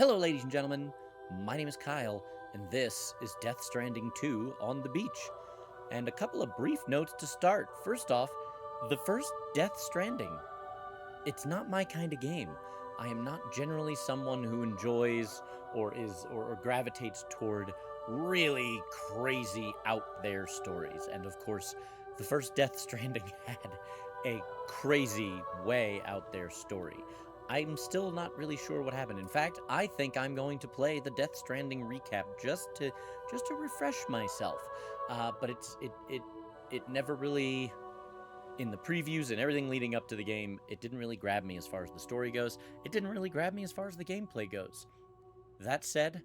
Hello, ladies and gentlemen. My name is Kyle, and this is Death Stranding 2 on the beach. And a couple of brief notes to start. First off, the first Death Stranding. It's not my kind of game. I am not generally someone who enjoys or gravitates toward really crazy out there stories. And of course, the first Death Stranding had a crazy way out there story. I'm still not really sure what happened. In fact, I think I'm going to play the Death Stranding recap just to refresh myself. But it never really, in the previews and everything leading up to the game, it didn't really grab me as far as the story goes. It didn't really grab me as far as the gameplay goes. That said,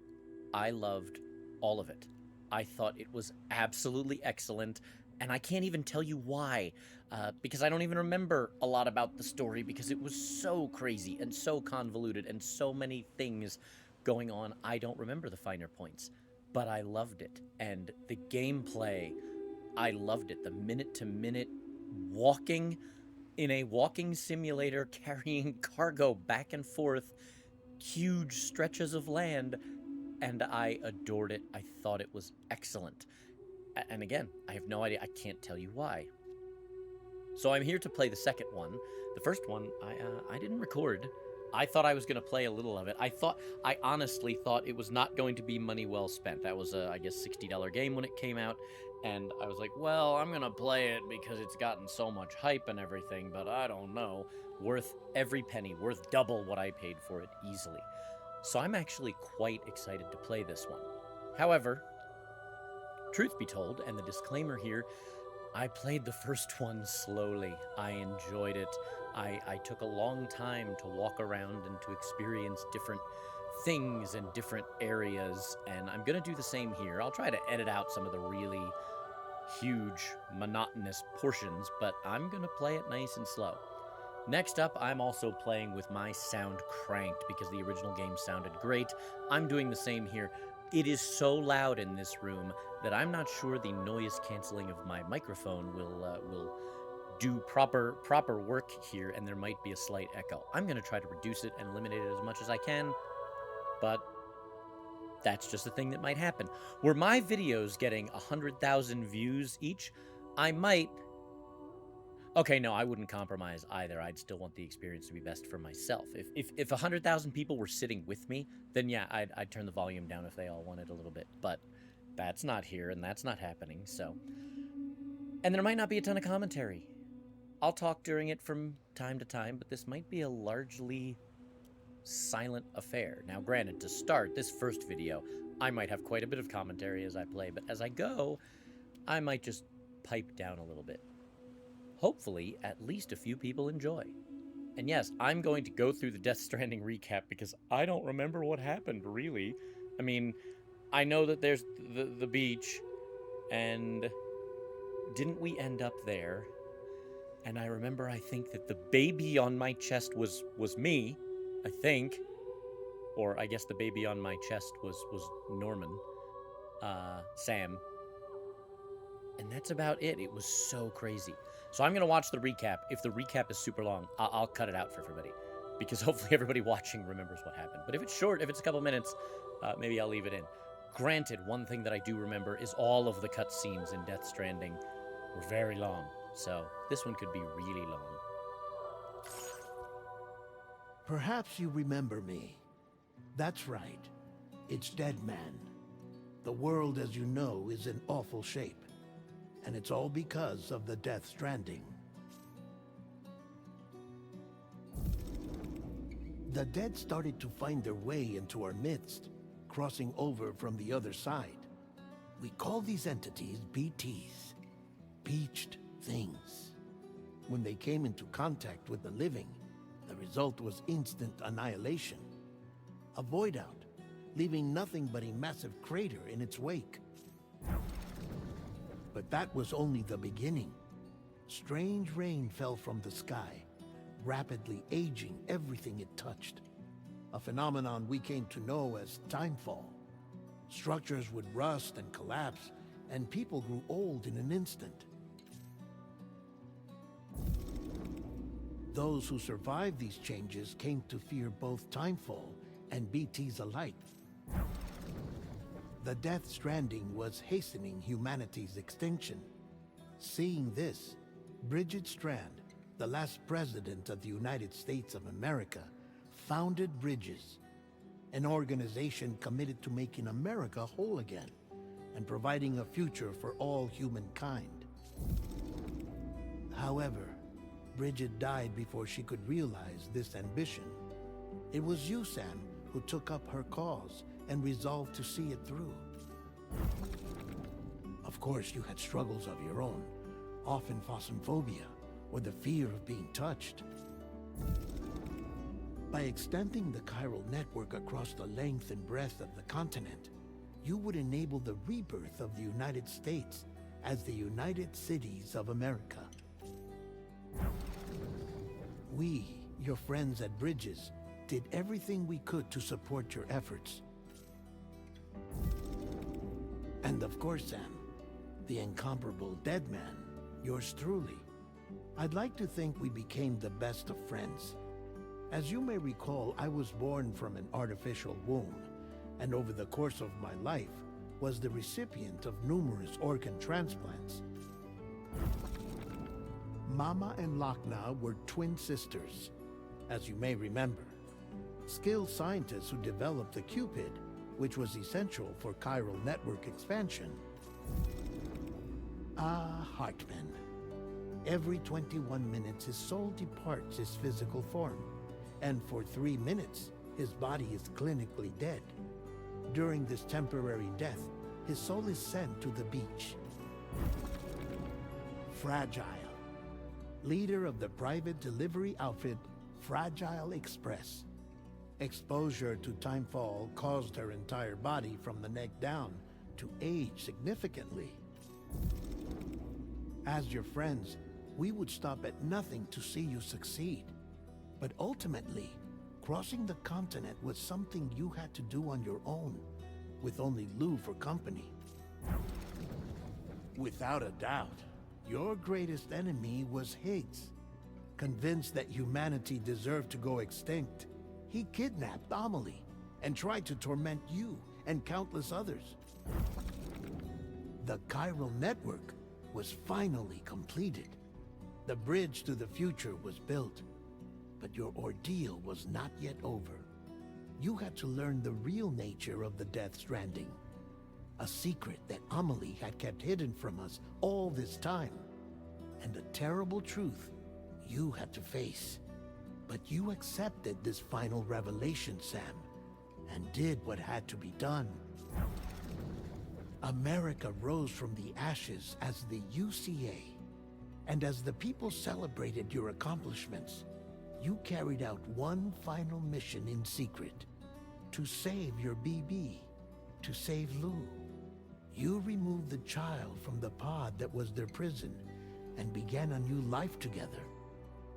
I loved all of it. I thought it was absolutely excellent, and I can't even tell you why, because I don't even remember a lot about the story because it was so crazy and so convoluted and so many things going on. I don't remember the finer points, but I loved it. And the gameplay, I loved it. The minute-to-minute walking in a walking simulator, carrying cargo back and forth, huge stretches of land, and I adored it. I thought it was excellent. And again, I have no idea. I can't tell you why. So I'm here to play the second one. The first one, I didn't record. I thought I was going to play a little of it. I honestly thought it was not going to be money well spent. That was a, I guess, $60 game when it came out. And I was like, well, I'm going to play it because it's gotten so much hype and everything, but I don't know. Worth every penny, worth double what I paid for it easily. So I'm actually quite excited to play this one. However, truth be told, and the disclaimer here, I played the first one slowly. I enjoyed it. I took a long time to walk around and to experience different things and different areas, and I'm going to do the same here. I'll try to edit out some of the really huge, monotonous portions, but I'm going to play it nice and slow. Next up, I'm also playing with my sound cranked because the original game sounded great. I'm doing the same here. It is so loud in this room that I'm not sure the noise canceling of my microphone will do proper work here, and there might be a slight echo. I'm going to try to reduce it and eliminate it as much as I can, but that's just a thing that might happen. Were my videos getting 100,000 views each, I might... Okay, no, I wouldn't compromise either. I'd still want the experience to be best for myself. If 100,000 people were sitting with me, then yeah, I'd turn the volume down if they all wanted a little bit. But that's not here, and that's not happening, so... And there might not be a ton of commentary. I'll talk during it from time to time, but this might be a largely silent affair. Now, granted, to start this first video, I might have quite a bit of commentary as I play, but as I go, I might just pipe down a little bit. Hopefully, at least a few people enjoy. And yes, I'm going to go through the Death Stranding recap because I don't remember what happened, really. I mean, I know that there's the beach, and didn't we end up there? And I remember, I think, that the baby on my chest was me, I think. Or I guess the baby on my chest was Norman. Sam. And that's about it. It was so crazy. So I'm going to watch the recap. If the recap is super long, I'll cut it out for everybody, because hopefully everybody watching remembers what happened. But if it's short, if it's a couple minutes, maybe I'll leave it in. Granted, one thing that I do remember is all of the cutscenes in Death Stranding were very long. So this one could be really long. Perhaps you remember me. That's right. It's Dead Man. The world, as you know, is in awful shape. And it's all because of the Death Stranding. The dead started to find their way into our midst, crossing over from the other side. We call these entities BTs, Beached Things. When they came into contact with the living, the result was instant annihilation. A void out, leaving nothing but a massive crater in its wake. But that was only the beginning. Strange rain fell from the sky, rapidly aging everything it touched. A phenomenon we came to know as timefall. Structures would rust and collapse, and people grew old in an instant. Those who survived these changes came to fear both timefall and BTs alike. The Death Stranding was hastening humanity's extinction. Seeing this, Bridget Strand, the last president of the United States of America, founded Bridges, an organization committed to making America whole again and providing a future for all humankind. However, Bridget died before she could realize this ambition. It was you, Sam, who took up her cause and resolved to see it through. Of course, you had struggles of your own, often phasmophobia, or the fear of being touched. By extending the chiral network across the length and breadth of the continent, you would enable the rebirth of the United States as the United Cities of America. We, your friends at Bridges, did everything we could to support your efforts. And of course, Sam, the incomparable Dead Man, yours truly. I'd like to think we became the best of friends. As you may recall, I was born from an artificial womb, and over the course of my life, was the recipient of numerous organ transplants. Mama and Lakna were twin sisters, as you may remember. Skilled scientists who developed the Cupid, which was essential for chiral network expansion. Ah, Hartman. Every 21 minutes his soul departs his physical form, and for 3 minutes his body is clinically dead. During this temporary death, his soul is sent to the beach. Fragile, leader of the private delivery outfit Fragile Express. Exposure to timefall caused her entire body from the neck down to age significantly. As your friends, we would stop at nothing to see you succeed. But ultimately, crossing the continent was something you had to do on your own, with only Lou for company. Without a doubt, your greatest enemy was Higgs. Convinced that humanity deserved to go extinct, he kidnapped Amelie and tried to torment you and countless others. The chiral network was finally completed. The bridge to the future was built, but your ordeal was not yet over. You had to learn the real nature of the Death Stranding, a secret that Amelie had kept hidden from us all this time, and a terrible truth you had to face. But you accepted this final revelation, Sam, and did what had to be done. America rose from the ashes as the UCA, and as the people celebrated your accomplishments, you carried out one final mission in secret, to save your BB, to save Lou. You removed the child from the pod that was their prison and began a new life together.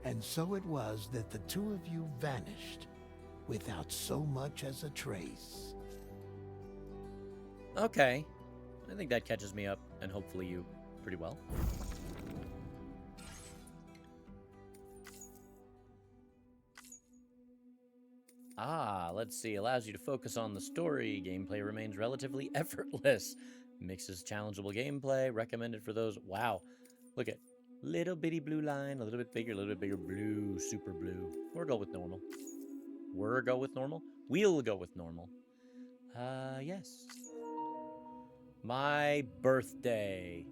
And so it was that the two of you vanished without so much as a trace. Okay. I think that catches me up, and hopefully you pretty well. Ah, let's see. Allows you to focus on the story. Gameplay remains relatively effortless. Mixes challengeable gameplay. Recommended for those. Wow. Look at little bitty blue line, a little bit bigger, blue, super blue. Or go with normal. We'll go with normal. Yes. My birthday.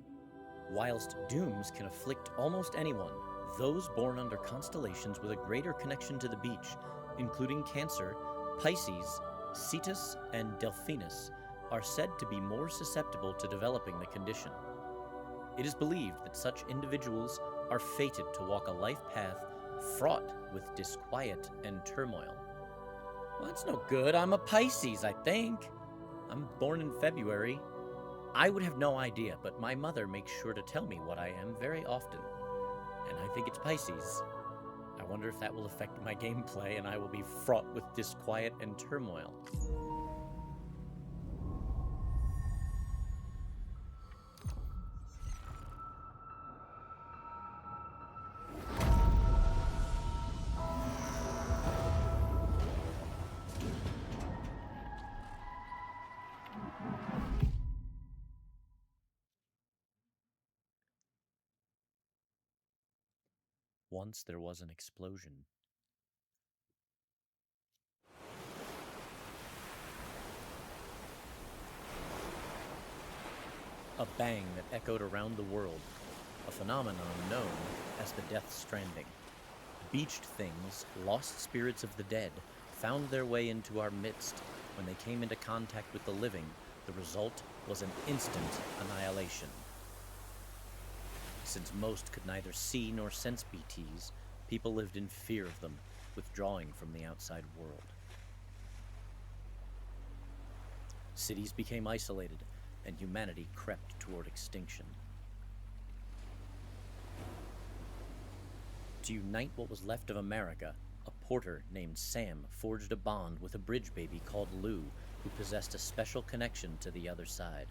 Whilst dooms can afflict almost anyone, those born under constellations with a greater connection to the beach, including Cancer, Pisces, Cetus, and Delphinus, are said to be more susceptible to developing the condition. It is believed that such individuals are fated to walk a life path fraught with disquiet and turmoil. Well, that's no good. I'm a Pisces, I think. I'm born in February. I would have no idea, but my mother makes sure to tell me what I am very often. And I think it's Pisces. I wonder if that will affect my gameplay and I will be fraught with disquiet and turmoil. Once there was an explosion. A bang that echoed around the world, a phenomenon known as the Death Stranding. Beached things, lost spirits of the dead, found their way into our midst. When they came into contact with the living, the result was an instant annihilation. Since most could neither see nor sense BTs, people lived in fear of them, withdrawing from the outside world. Cities became isolated, and humanity crept toward extinction. To unite what was left of America, a porter named Sam forged a bond with a bridge baby called Lou, who possessed a special connection to the other side.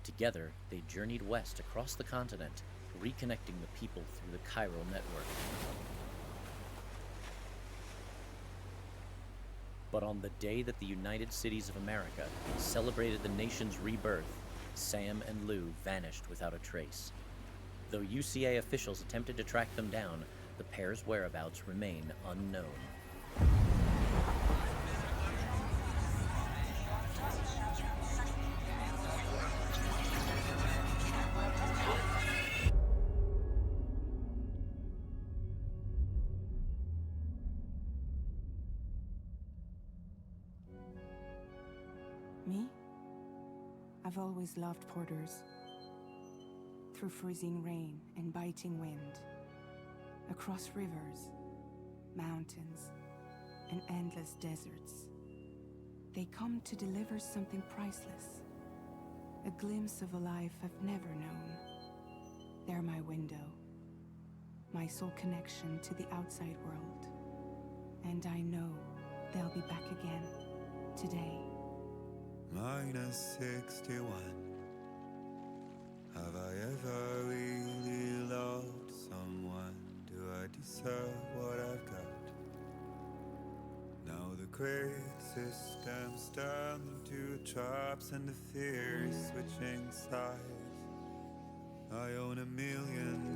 Together, they journeyed west across the continent, reconnecting the people through the chiral network. But on the day that the United Cities of America celebrated the nation's rebirth, Sam and Lou vanished without a trace. Though UCA officials attempted to track them down, the pair's whereabouts remain unknown. Me? I've always loved porters. Through freezing rain and biting wind, across rivers, mountains, and endless deserts, they come to deliver something priceless. A glimpse of a life I've never known. They're my window, my sole connection to the outside world. And I know they'll be back again, today. Minus 61. Have I ever really loved someone? Do I deserve what I've got? Now the great systems turn into traps and the fear is switching sides. I own $1 million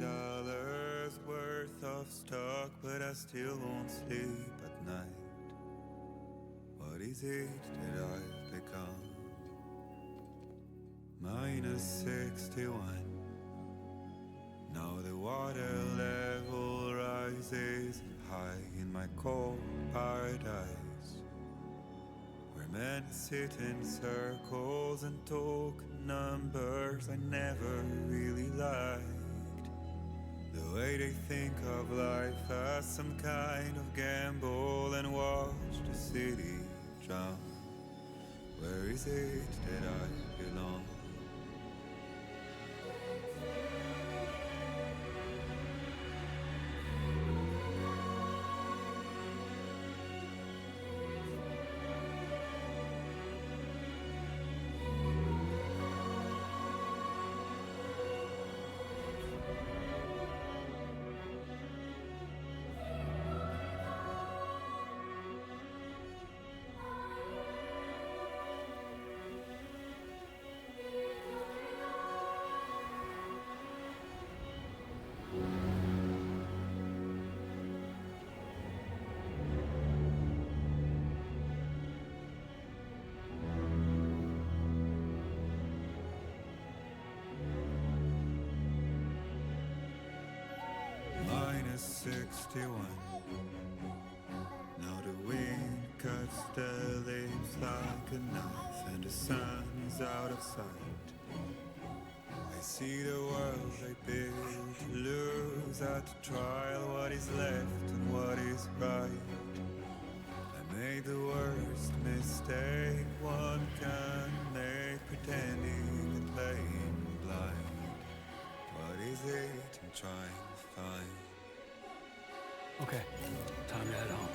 worth of stock, but I still won't sleep at night. What is it that I've become? Minus 61. Now the water level rises high in my cold paradise, where men sit in circles and talk numbers I never really liked. The way they think of life as some kind of gamble and watch the city drown. Where is it that I belong? Minus 61. Now the wind cuts the leaves like a knife, and the sun is out of sight. I see the world I built to lose at the trial, what is left and what is right. I made the worst mistake one can make, pretending and playing blind. What is it I'm trying to find? Okay, time to head home.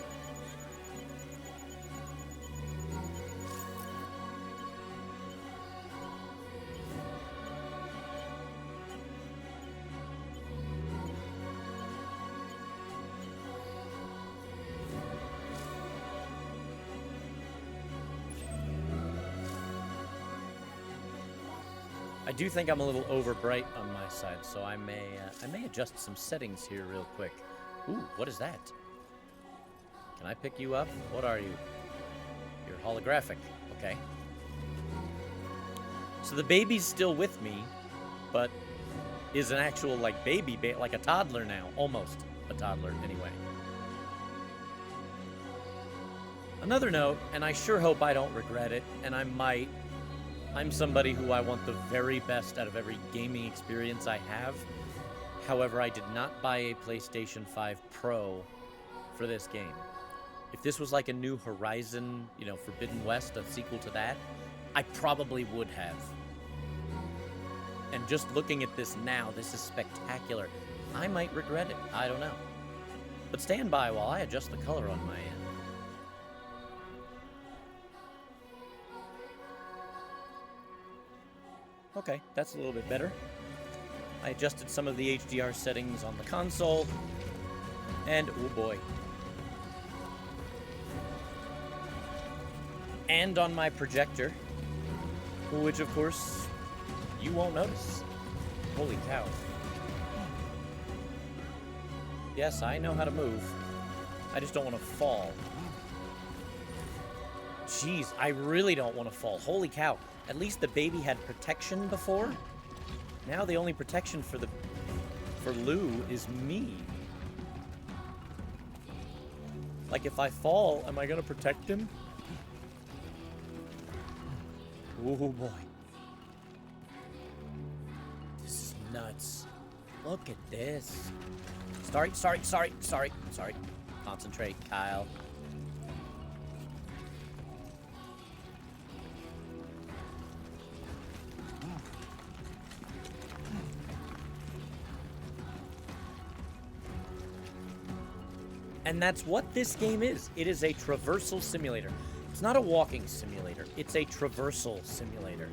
I do think I'm a little over bright on my side, so I may adjust some settings here real quick. Ooh, what is that? Can I pick you up? What are you? You're holographic. Okay. So the baby's still with me, but is an actual, like, baby, like a toddler now. Almost a toddler, anyway. Another note, and I sure hope I don't regret it, and I might. I'm somebody who I want the very best out of every gaming experience I have. However, I did not buy a PlayStation 5 Pro for this game. If this was like a new Horizon, you know, Forbidden West, a sequel to that, I probably would have. And just looking at this now, this is spectacular. I might regret it. I don't know. But stand by while I adjust the color on my end. Okay, that's a little bit better. I adjusted some of the HDR settings on the console. And, oh boy. And on my projector. Which, of course, you won't notice. Holy cow. Yes, I know how to move. I just don't want to fall. Jeez, I really don't want to fall. Holy cow. At least the baby had protection before. Now the only protection for Lou is me. Like, if I fall, am I gonna protect him? Oh boy. This is nuts. Look at this. Sorry. Concentrate, Kyle. And that's what this game is. It is a traversal simulator. It's not a walking simulator. It's a traversal simulator.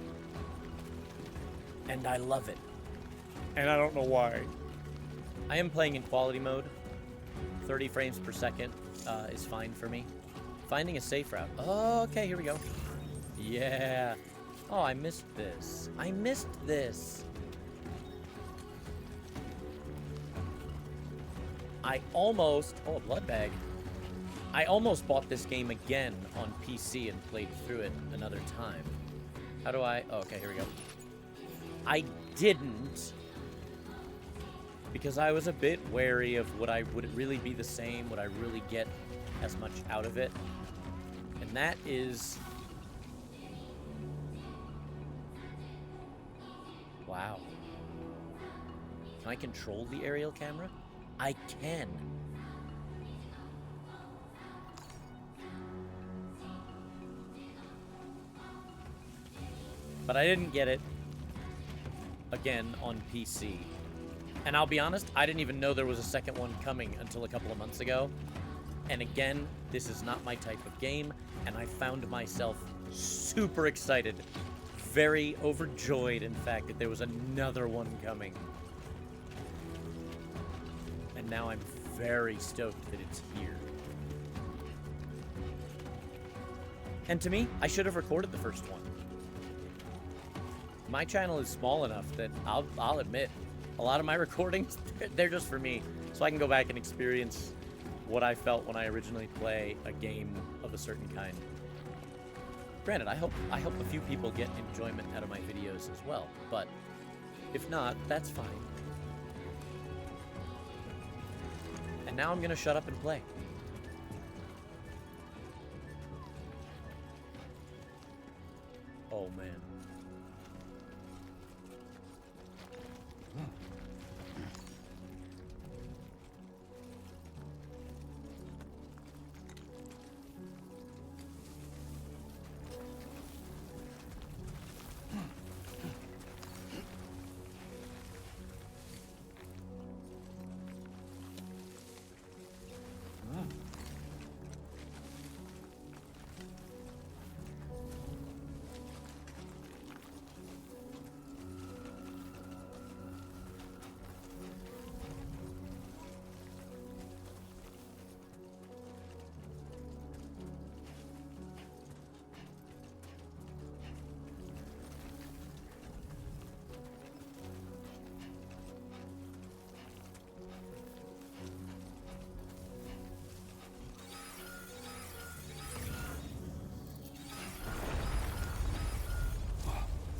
And I love it. And I don't know why. I am playing in quality mode. 30 frames per second is fine for me. Finding a safe route. Oh, okay, here we go. Yeah. Oh, I missed this. I almost... Oh, a blood bag. I almost bought this game again on PC and played through it another time. How do I... Oh, okay, here we go. I didn't. Because I was a bit wary of would it really be the same? Would I really get as much out of it? And that is... Wow. Can I control the aerial camera? I can. But I didn't get it again on PC. And I'll be honest, I didn't even know there was a second one coming until a couple of months ago. And again, this is not my type of game, and I found myself super excited, very overjoyed, in fact, that there was another one coming. And now I'm very stoked that it's here. And to me, I should have recorded the first one. My channel is small enough that I'll admit, a lot of my recordings, they're just for me, so I can go back and experience what I felt when I originally play a game of a certain kind. Granted, I hope a few people get enjoyment out of my videos as well, but if not, that's fine. And now I'm gonna shut up and play. Oh man.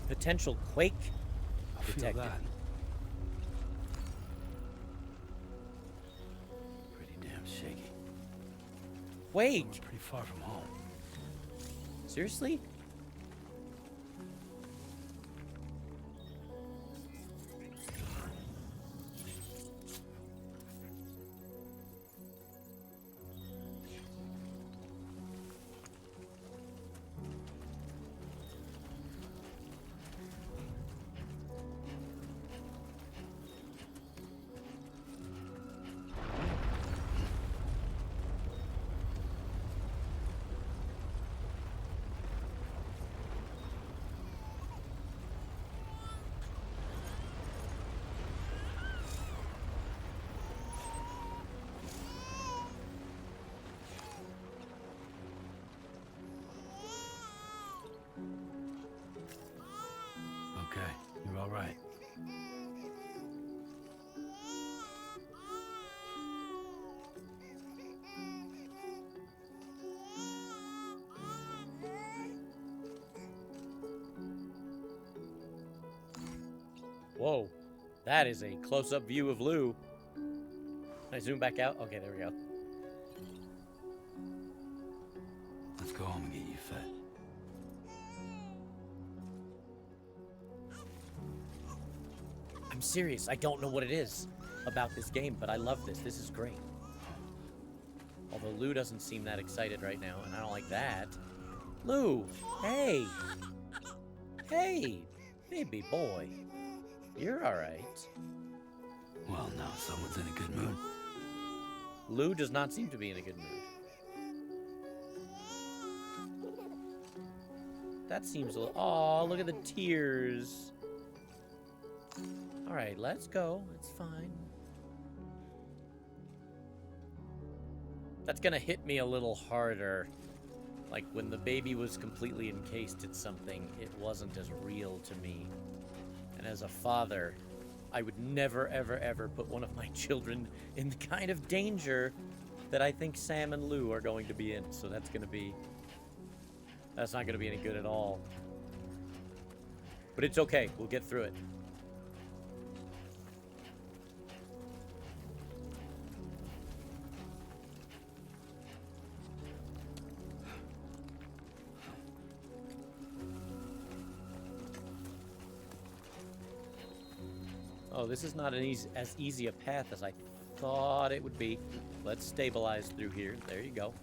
Potential quake I feel detected. that. Pretty damn shaky. Wait, We're pretty far from home. seriously? Okay, you're all right. Whoa, that is a close-up view of Lou. Can I zoom back out? Okay, there we go. Let's go home and get you fed. I'm serious. I don't know what it is about this game, but I love this. This is great. Although Lou doesn't seem that excited right now, and I don't like that. Lou, hey. Hey, baby boy. You're all right. Well, now someone's in a good mood. Lou does not seem to be in a good mood. That seems a little... Aw, look at the tears. All right, let's go. It's fine. That's gonna hit me a little harder. Like, when the baby was completely encased in something, it wasn't as real to me. And as a father, I would never, ever, ever put one of my children in the kind of danger that I think Sam and Lou are going to be in. So that's not gonna be any good at all. But it's okay. We'll get through it. Oh, this is not as easy a path as I thought it would be. Let's stabilize through here. There you go.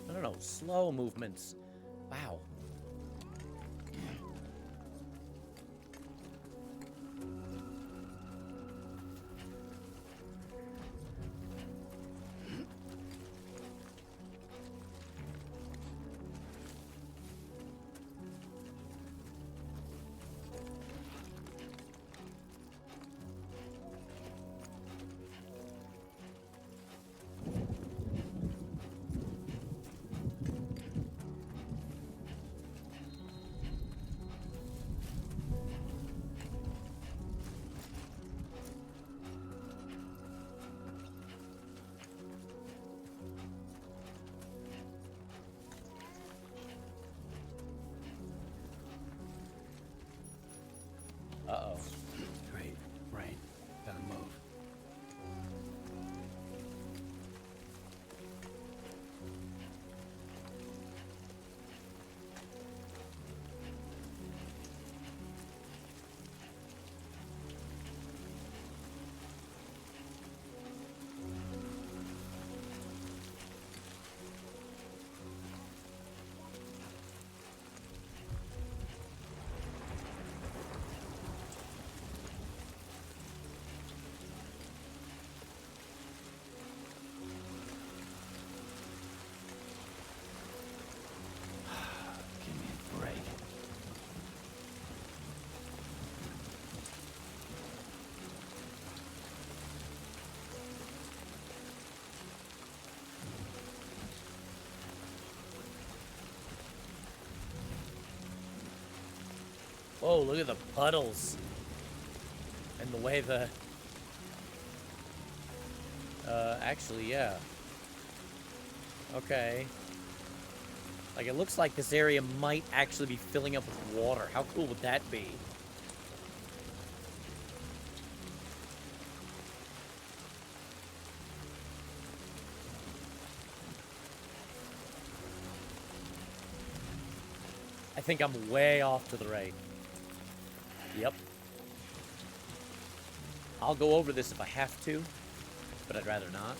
I don't know. Slow movements. Wow. Uh-oh. Great. Rain. Gotta move. Give me a break. Whoa, look at the puddles. And the way the... actually, yeah. Okay. Like, it looks like this area might actually be filling up with water. How cool would that be? I think I'm way off to the right. Yep. I'll go over this if I have to, but I'd rather not.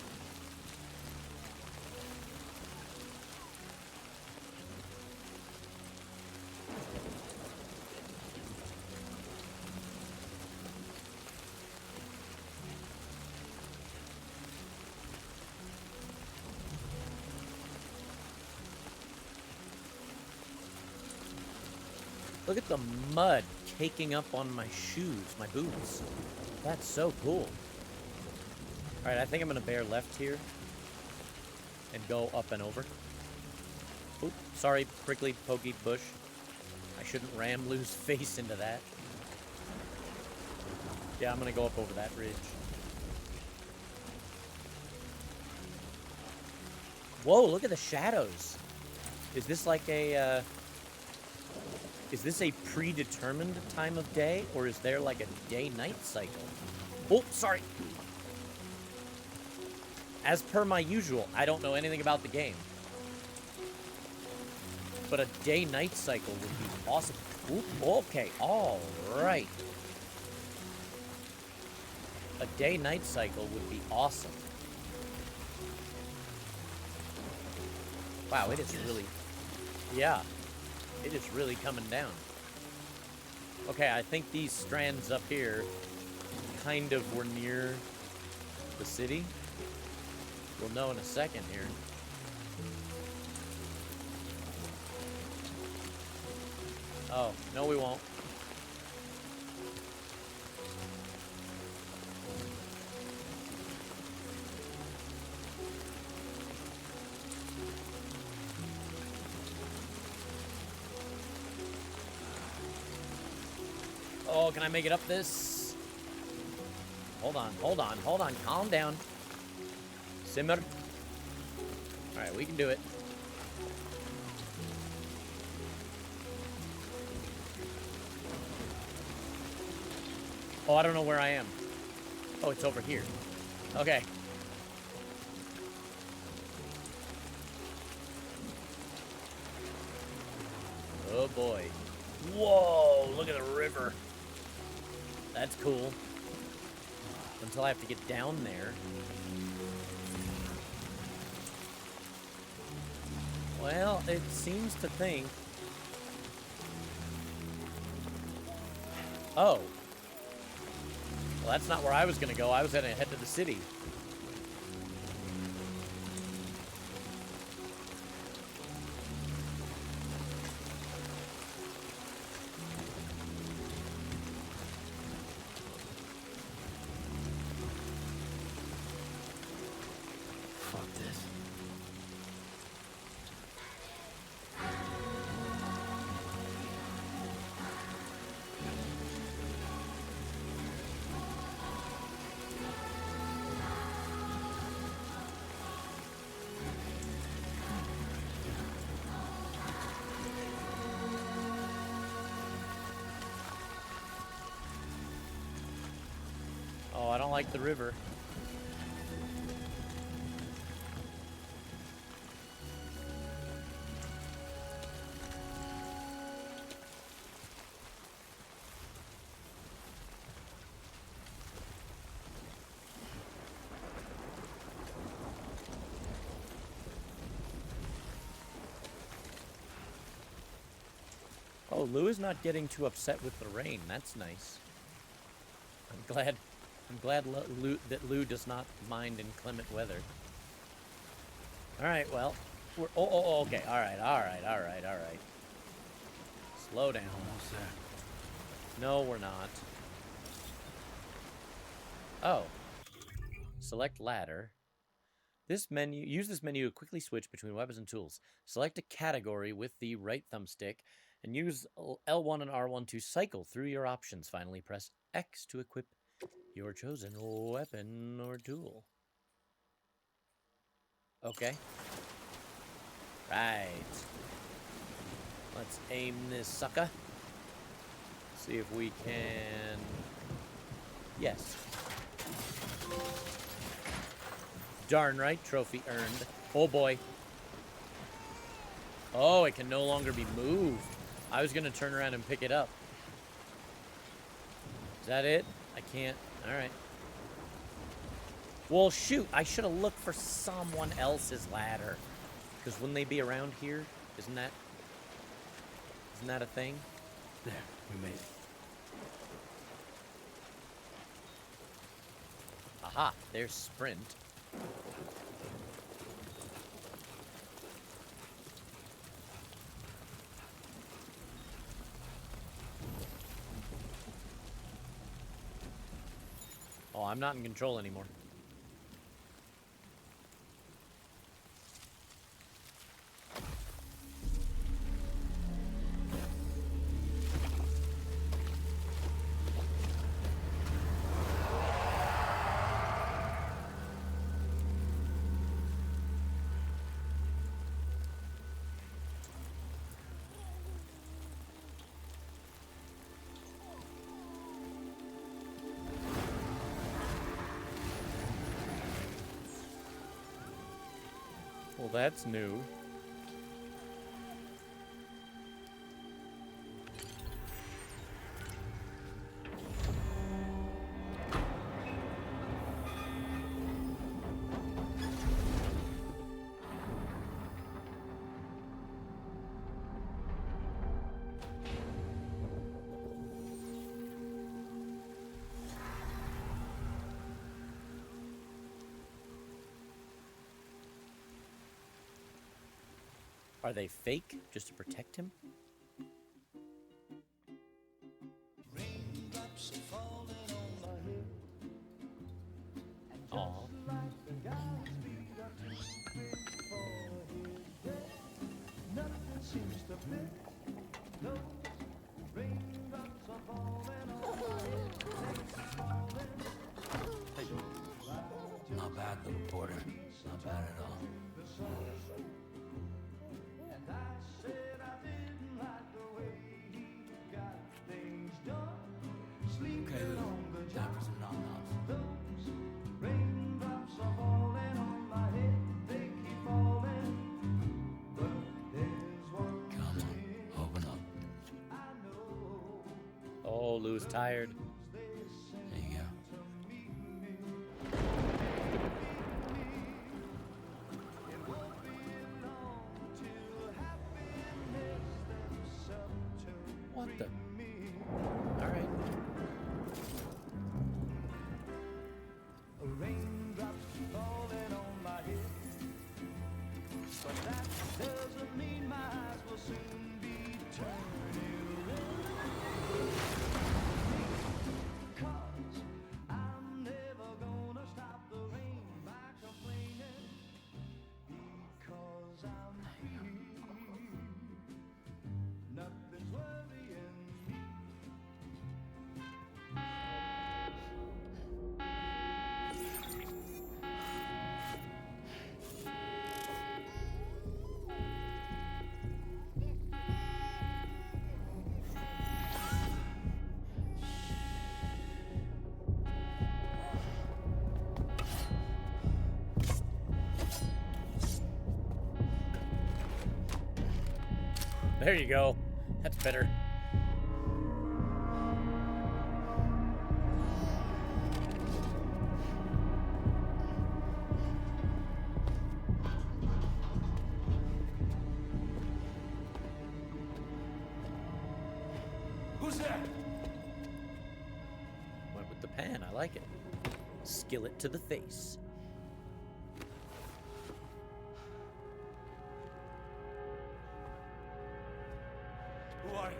Look at the mud caking up on my shoes, my boots. That's so cool. Alright, I think I'm going to bear left here. And go up and over. Oop, sorry, prickly, pokey bush. I shouldn't ram Lou's face into that. Yeah, I'm going to go up over that ridge. Whoa, look at the shadows. Is this like a... Is this a predetermined time of day, or is there like a day-night cycle? Oh, sorry. As per my usual, I don't know anything about the game. But a day-night cycle would be awesome. Ooh, okay, all right. A day-night cycle would be awesome. Wow, it is really... Yeah. It is really coming down. Okay, I think these strands up here kind of were near the city. We'll know in a second here. Oh, no we won't. Oh, can I make it up this? Hold on, hold on, hold on. Calm down. Simmer. Alright, we can do it. Oh, I don't know where I am. Oh, it's over here. Okay. Oh, boy. Whoa, look at the river. That's cool. Until I have to get down there. Well, it seems to think... Oh. Well, that's not where I was going to go. I was going to head to the city. Fuck this. Oh, I don't like the river. Oh, Lou is not getting too upset with the rain. That's nice. I'm glad that Lou does not mind inclement weather. All right, well, we're okay. All right. Slow down. Almost there. No, we're not. Oh. Select ladder. Use this menu to quickly switch between weapons and tools. Select a category with the right thumbstick and use L1 and R1 to cycle through your options. Finally, press X to equip your chosen weapon or tool. Okay. Right. Let's aim this sucker. See if we can... Yes. Darn right, trophy earned. Oh boy. Oh, it can no longer be moved. I was gonna turn around and pick it up. Is that it? I can't. Alright. Well, shoot. I should have looked for someone else's ladder. Because wouldn't they be around here? Isn't that a thing? There, we made it. Aha, there's sprint. Oh, I'm not in control anymore. Well, that's new. Are they fake just to protect him? Aw. Not bad, little porter. Not bad at all. Okay, little. Time for some nom-noms. Come on, open up. Oh, Lou's tired. There you go. What the? Alright. There you go. That's better. Who's there? Went with the pan. I like it. Skillet to the face. Who are you?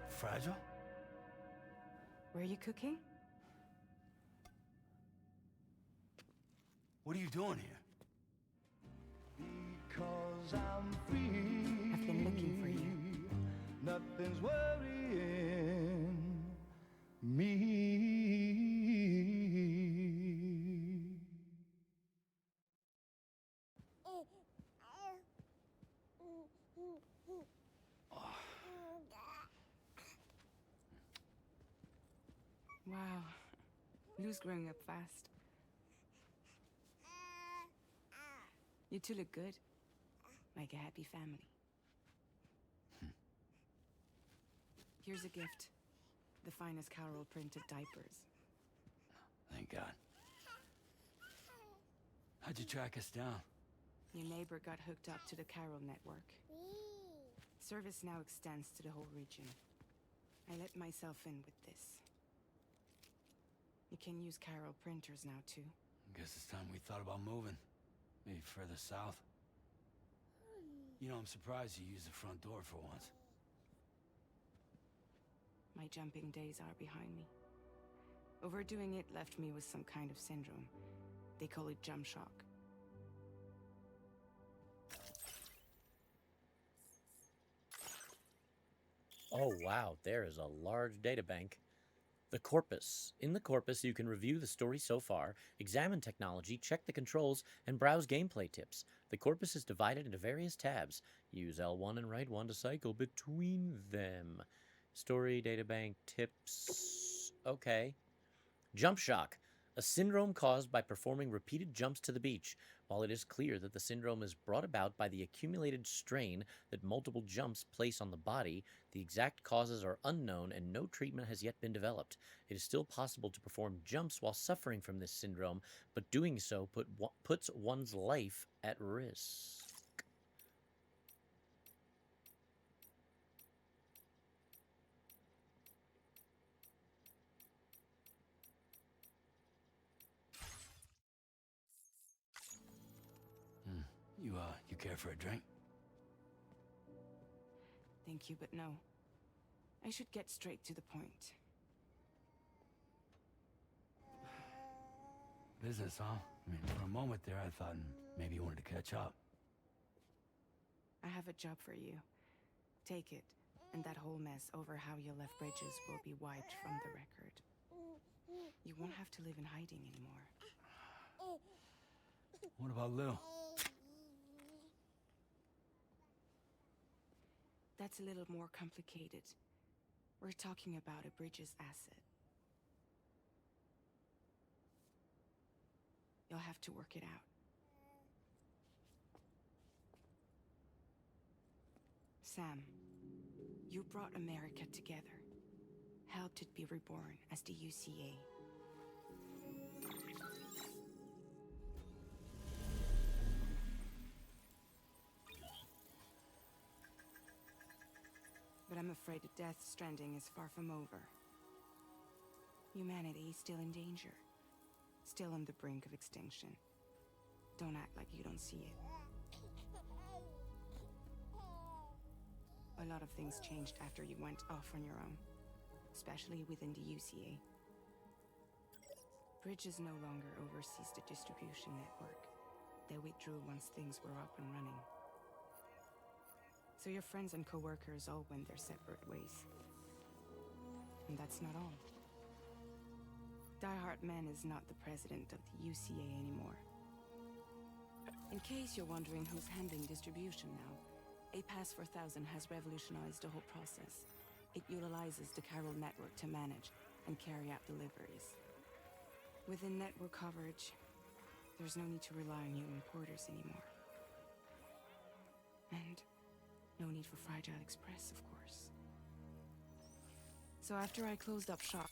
Fragile? Were you cooking? What are you doing here? I've been looking for you. Nothing's worrying me. Wow. Lou's growing up fast. You two look good. Like a happy family. Here's a gift. The finest Carol printed diapers. Thank God. How'd you track us down? Your neighbor got hooked up to the Carol network. Service now extends to the whole region. I let myself in with this. You can use Carol printers now, too. Guess it's time we thought about moving. Maybe further south. You know, I'm surprised you used the front door for once. My jumping days are behind me. Overdoing it left me with some kind of syndrome. They call it jump shock. Oh, wow, there is a large databank. The corpus. In the corpus, you can review the story so far, examine technology, check the controls, and browse gameplay tips. The corpus is divided into various tabs. Use L1 and right 1 to cycle between them. Story, databank, tips. Okay. Jump shock. A syndrome caused by performing repeated jumps to the beach. While it is clear that the syndrome is brought about by the accumulated strain that multiple jumps place on the body, the exact causes are unknown and no treatment has yet been developed. It is still possible to perform jumps while suffering from this syndrome, but doing so puts one's life at risk. You care for a drink? Thank you, but no. I should get straight to the point. Business, huh? I mean, for a moment there, I thought maybe you wanted to catch up. I have a job for you. Take it, and that whole mess over how you left bridges will be wiped from the record. You won't have to live in hiding anymore. What about Lou? That's a little more complicated. We're talking about a Bridges asset. You'll have to work it out. Sam, you brought America together. Helped it be reborn as the UCA. But I'm afraid that Death Stranding is far from over. Humanity is still in danger. Still on the brink of extinction. Don't act like you don't see it. A lot of things changed after you went off on your own. Especially within the UCA. Bridges no longer oversees the distribution network. They withdrew once things were up and running. So your friends and co-workers all went their separate ways. And that's not all. Die Hard Man is not the president of the UCA anymore. In case you're wondering who's handling distribution now, A Pass for 1000 has revolutionized the whole process. It utilizes the Carol network to manage and carry out deliveries. Within network coverage, there's no need to rely on human porters anymore. And no need for Fragile Express, of course. So after I closed up shop,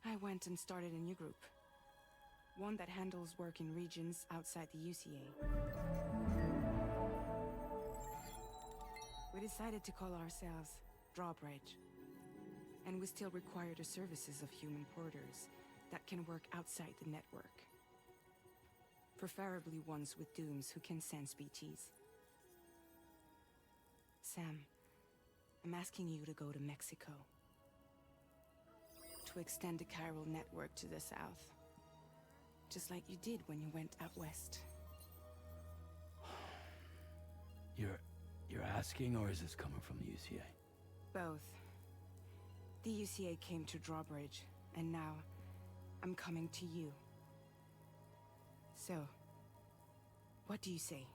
I went and started a new group. One that handles work in regions outside the UCA. We decided to call ourselves Drawbridge. And we still require the services of human porters that can work outside the network. Preferably ones with dooms who can sense BTs. Sam, I'm asking you to go to Mexico. To extend the Carol network to the south. Just like you did when you went out west. You're asking, or is this coming from the UCA? Both. The UCA came to Drawbridge, and now I'm coming to you. So, what do you say?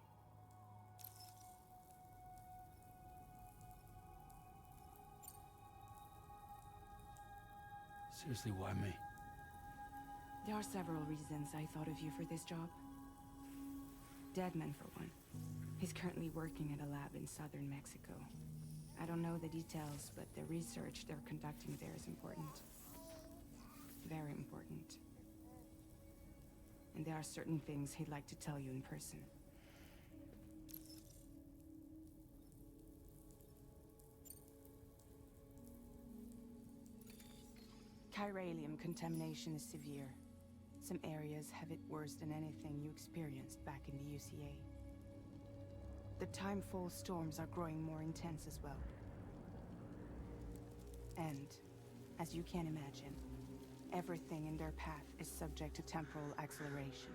Seriously, why me? There are several reasons I thought of you for this job. Deadman, for one. He's currently working at a lab in southern Mexico. I don't know the details, but the research they're conducting there is important. Very important. And there are certain things he'd like to tell you in person. Chiralium contamination is severe. Some areas have it worse than anything you experienced back in the UCA. The timefall storms are growing more intense as well. And, as you can imagine, everything in their path is subject to temporal acceleration.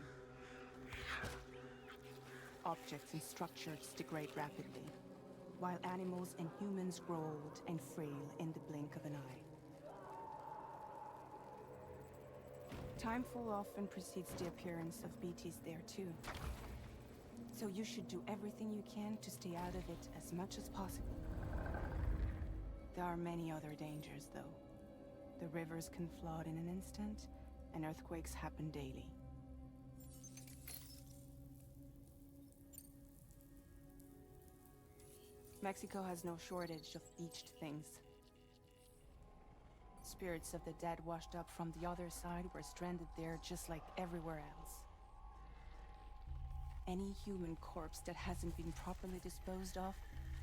Objects and structures degrade rapidly, while animals and humans grow old and frail in the blink of an eye. Timefall often precedes the appearance of BTs there too. So you should do everything you can to stay out of it as much as possible. There are many other dangers, though. The rivers can flood in an instant, and earthquakes happen daily. Mexico has no shortage of beached things. Spirits of the dead washed up from the other side were stranded there just like everywhere else. Any human corpse that hasn't been properly disposed of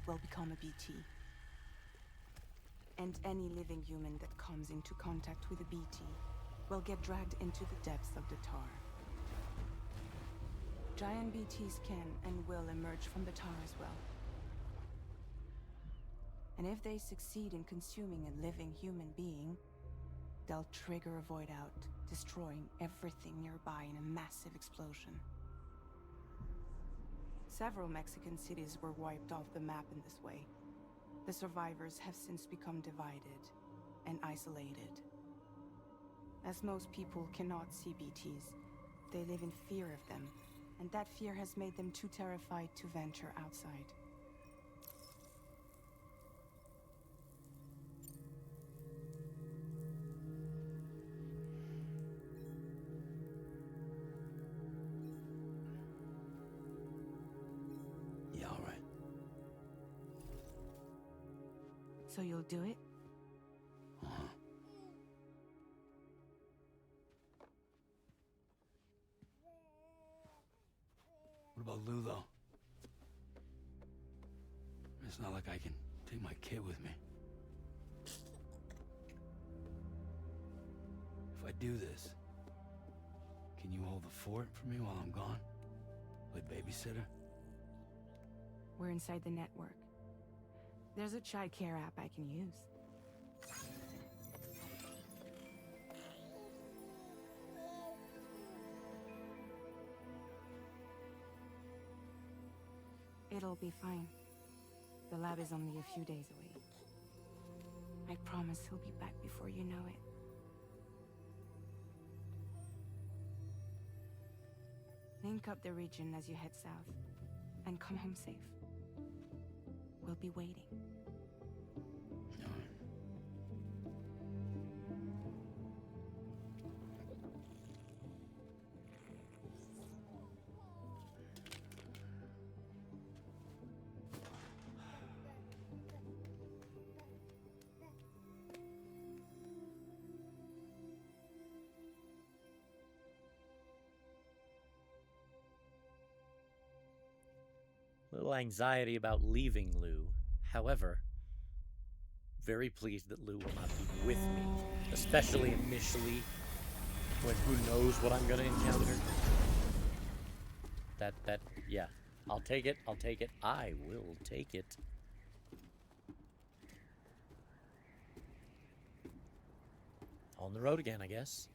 will become a BT. And any living human that comes into contact with a BT will get dragged into the depths of the tar. Giant BTs can and will emerge from the tar as well. And if they succeed in consuming a living human being, they'll trigger a void out, destroying everything nearby in a massive explosion. Several Mexican cities were wiped off the map in this way. The survivors have since become divided and isolated. As most people cannot see BTs, they live in fear of them, and that fear has made them too terrified to venture outside. Yeah, all right. So you'll do it? Uh-huh. What about Lou, though? It's not like I can take my kid with me. If I do this, can you hold the fort for me while I'm gone? Play babysitter? We're inside the network. There's a child care app I can use. It'll be fine. The lab is only a few days away. I promise he'll be back before you know it. Link up the region as you head south, and come home safe. We'll be waiting. All right. Little anxiety about leaving Lou. However, very pleased that Lou will not be with me, especially initially, when who knows what I'm gonna encounter. Yeah. I'll take it. I will take it. On the road again, I guess.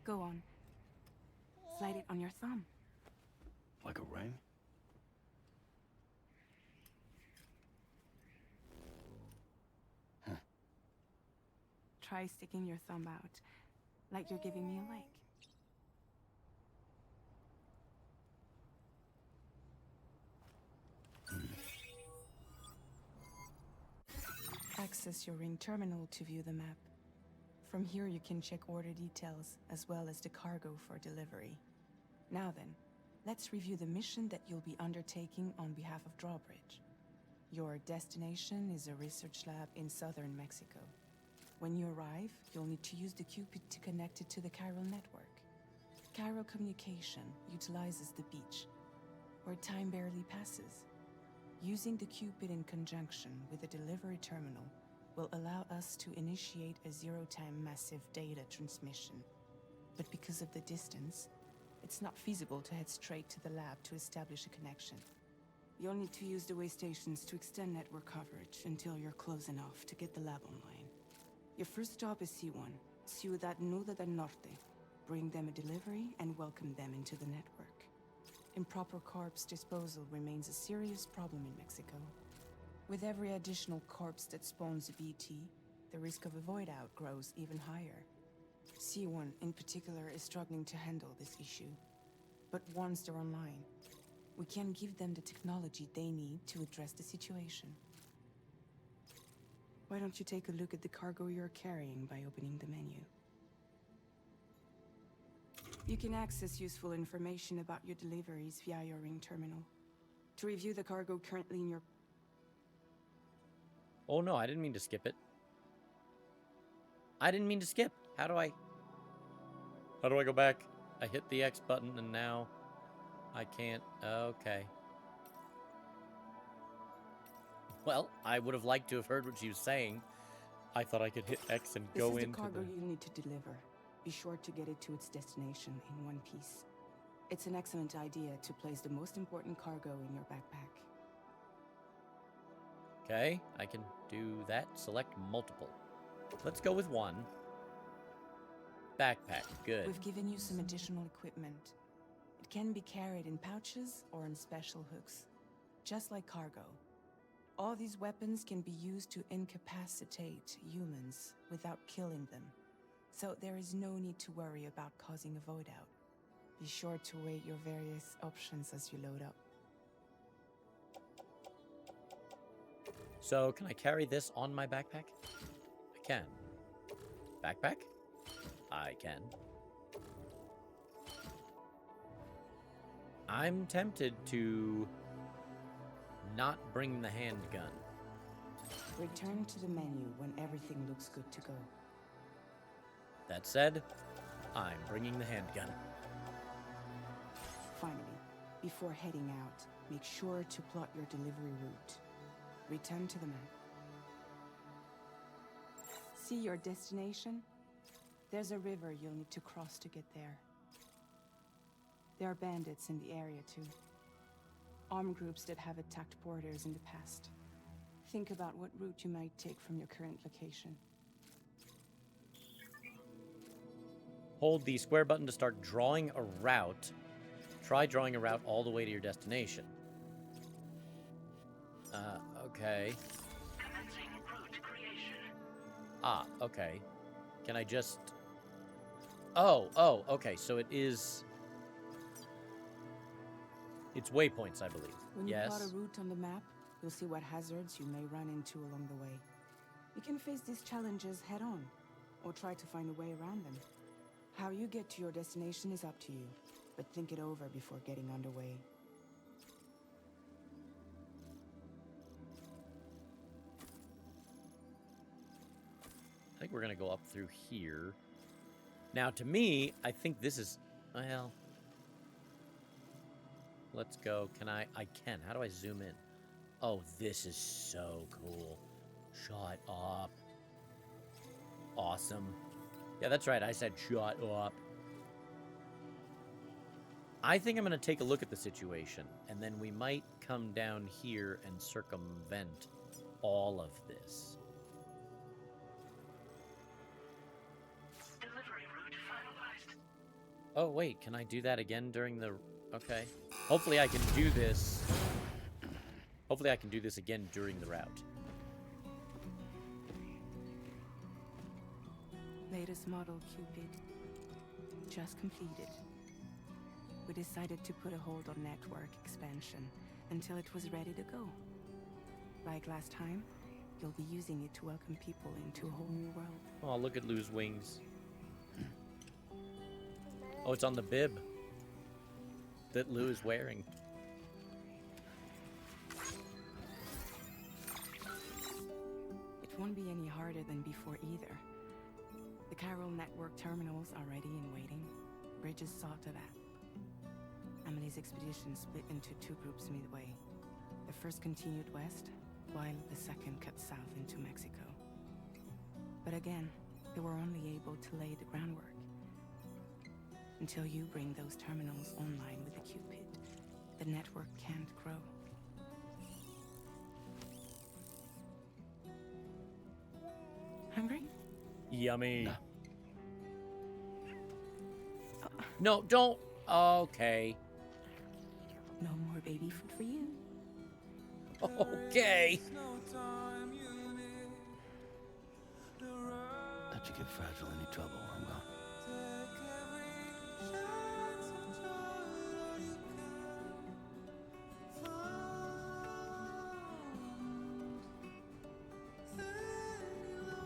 Go on. Slide it on your thumb. Like a ring? Try sticking your thumb out, like you're giving me a like. access your ring terminal to view the map. From here you can check order details, as well as the cargo for delivery. Now then, let's review the mission that you'll be undertaking on behalf of Drawbridge. Your destination is a research lab in southern Mexico. When you arrive, you'll need to use the Cupid to connect it to the chiral network. Chiral communication utilizes the beach, where time barely passes. Using the Cupid in conjunction with a delivery terminal will allow us to initiate a zero-time massive data transmission. But because of the distance, it's not feasible to head straight to the lab to establish a connection. You'll need to use the way stations to extend network coverage until you're close enough to get the lab online. Your first stop is C1, Ciudad Nuda del Norte. Bring them a delivery and welcome them into the network. Improper corpse disposal remains a serious problem in Mexico. With every additional corpse that spawns a BT, the risk of a void out grows even higher. C1 in particular is struggling to handle this issue. But once they're online, we can give them the technology they need to address the situation. Why don't you take a look at the cargo you're carrying by opening the menu? You can access useful information about your deliveries via your ring terminal. To review the cargo currently in your... Oh no, I didn't mean to skip it. I didn't mean to skip. How do I go back? I hit the X button and now I can't. Okay. Well, I would have liked to have heard what she was saying. I thought I could hit X and go into This is the cargo you'll need to deliver. Be sure to get it to its destination in one piece. It's an excellent idea to place the most important cargo in your backpack. Okay, I can do that. Select multiple. Let's go with one. Backpack, good. We've given you some additional equipment. It can be carried in pouches or in special hooks, just like cargo. All these weapons can be used to incapacitate humans without killing them, so there is no need to worry about causing a void out. Be sure to weigh your various options as you load up. So, can I carry this on my backpack? I can. Backpack? I can. I'm tempted to not bring the handgun. Return to the menu when everything looks good to go. That said, I'm bringing the handgun. Finally, before heading out, make sure to plot your delivery route. Return to the map. See your destination? There's a river you'll need to cross to get there. There are bandits in the area too. Armed groups that have attacked porters in the past. Think about what route you might take from your current location. Hold the square button to start drawing a route. Try drawing a route all the way to your destination. Okay. Commencing route creation. Ah, okay. Can I just... Oh, okay, so it is... It's waypoints, I believe. When you Yes. plot a route on the map, you'll see what hazards you may run into along the way. You can face these challenges head on, or try to find a way around them. How you get to your destination is up to you, but think it over before getting underway. I think we're going to go up through here. Now, to me, I think this is... Well... Let's go. Can I? I can. How do I zoom in? Oh, this is so cool. Shut up. Awesome. Yeah, that's right. I said shut up. I think I'm going to take a look at the situation, and then we might come down here and circumvent all of this. Delivery route finalized. Oh, wait. Can I do that again during the... Okay. Hopefully I can do this. Hopefully I can do this again during the route. Latest model Cupid. Just completed. We decided to put a hold on network expansion until it was ready to go. Like last time, you'll be using it to welcome people into a whole new world. Oh, look at Lou's wings. Oh, it's on the bib that Lou is wearing. It won't be any harder than before either. The Chiral Network terminals are ready and waiting. Bridges saw to that. Emily's expedition split into two groups midway. The first continued west, while the second cut south into Mexico. But again, they were only able to lay the groundwork. Until you bring those terminals online with the Cupid, the network can't grow. Hungry? Yummy. No, don't. Okay. No more baby food for you. Okay. Don't you get fragile any trouble, I'm gone.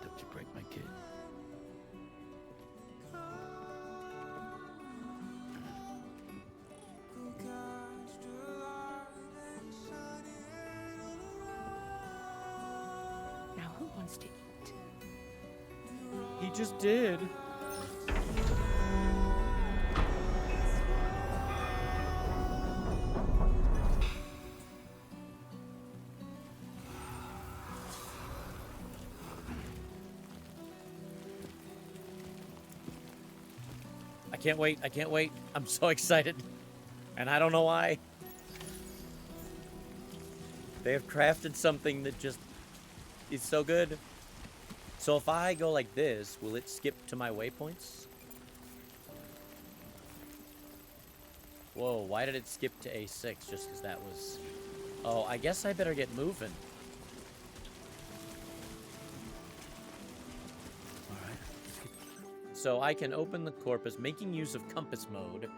Don't you break my kid. Now who wants to eat? He just did. I can't wait. I can't wait. I'm so excited. And I don't know why. They have crafted something that just is so good. So if I go like this, will it skip to my waypoints? Whoa, why did it skip to A6 just because that was... Oh, I guess I better get moving. So I can open the corpus, making use of compass mode.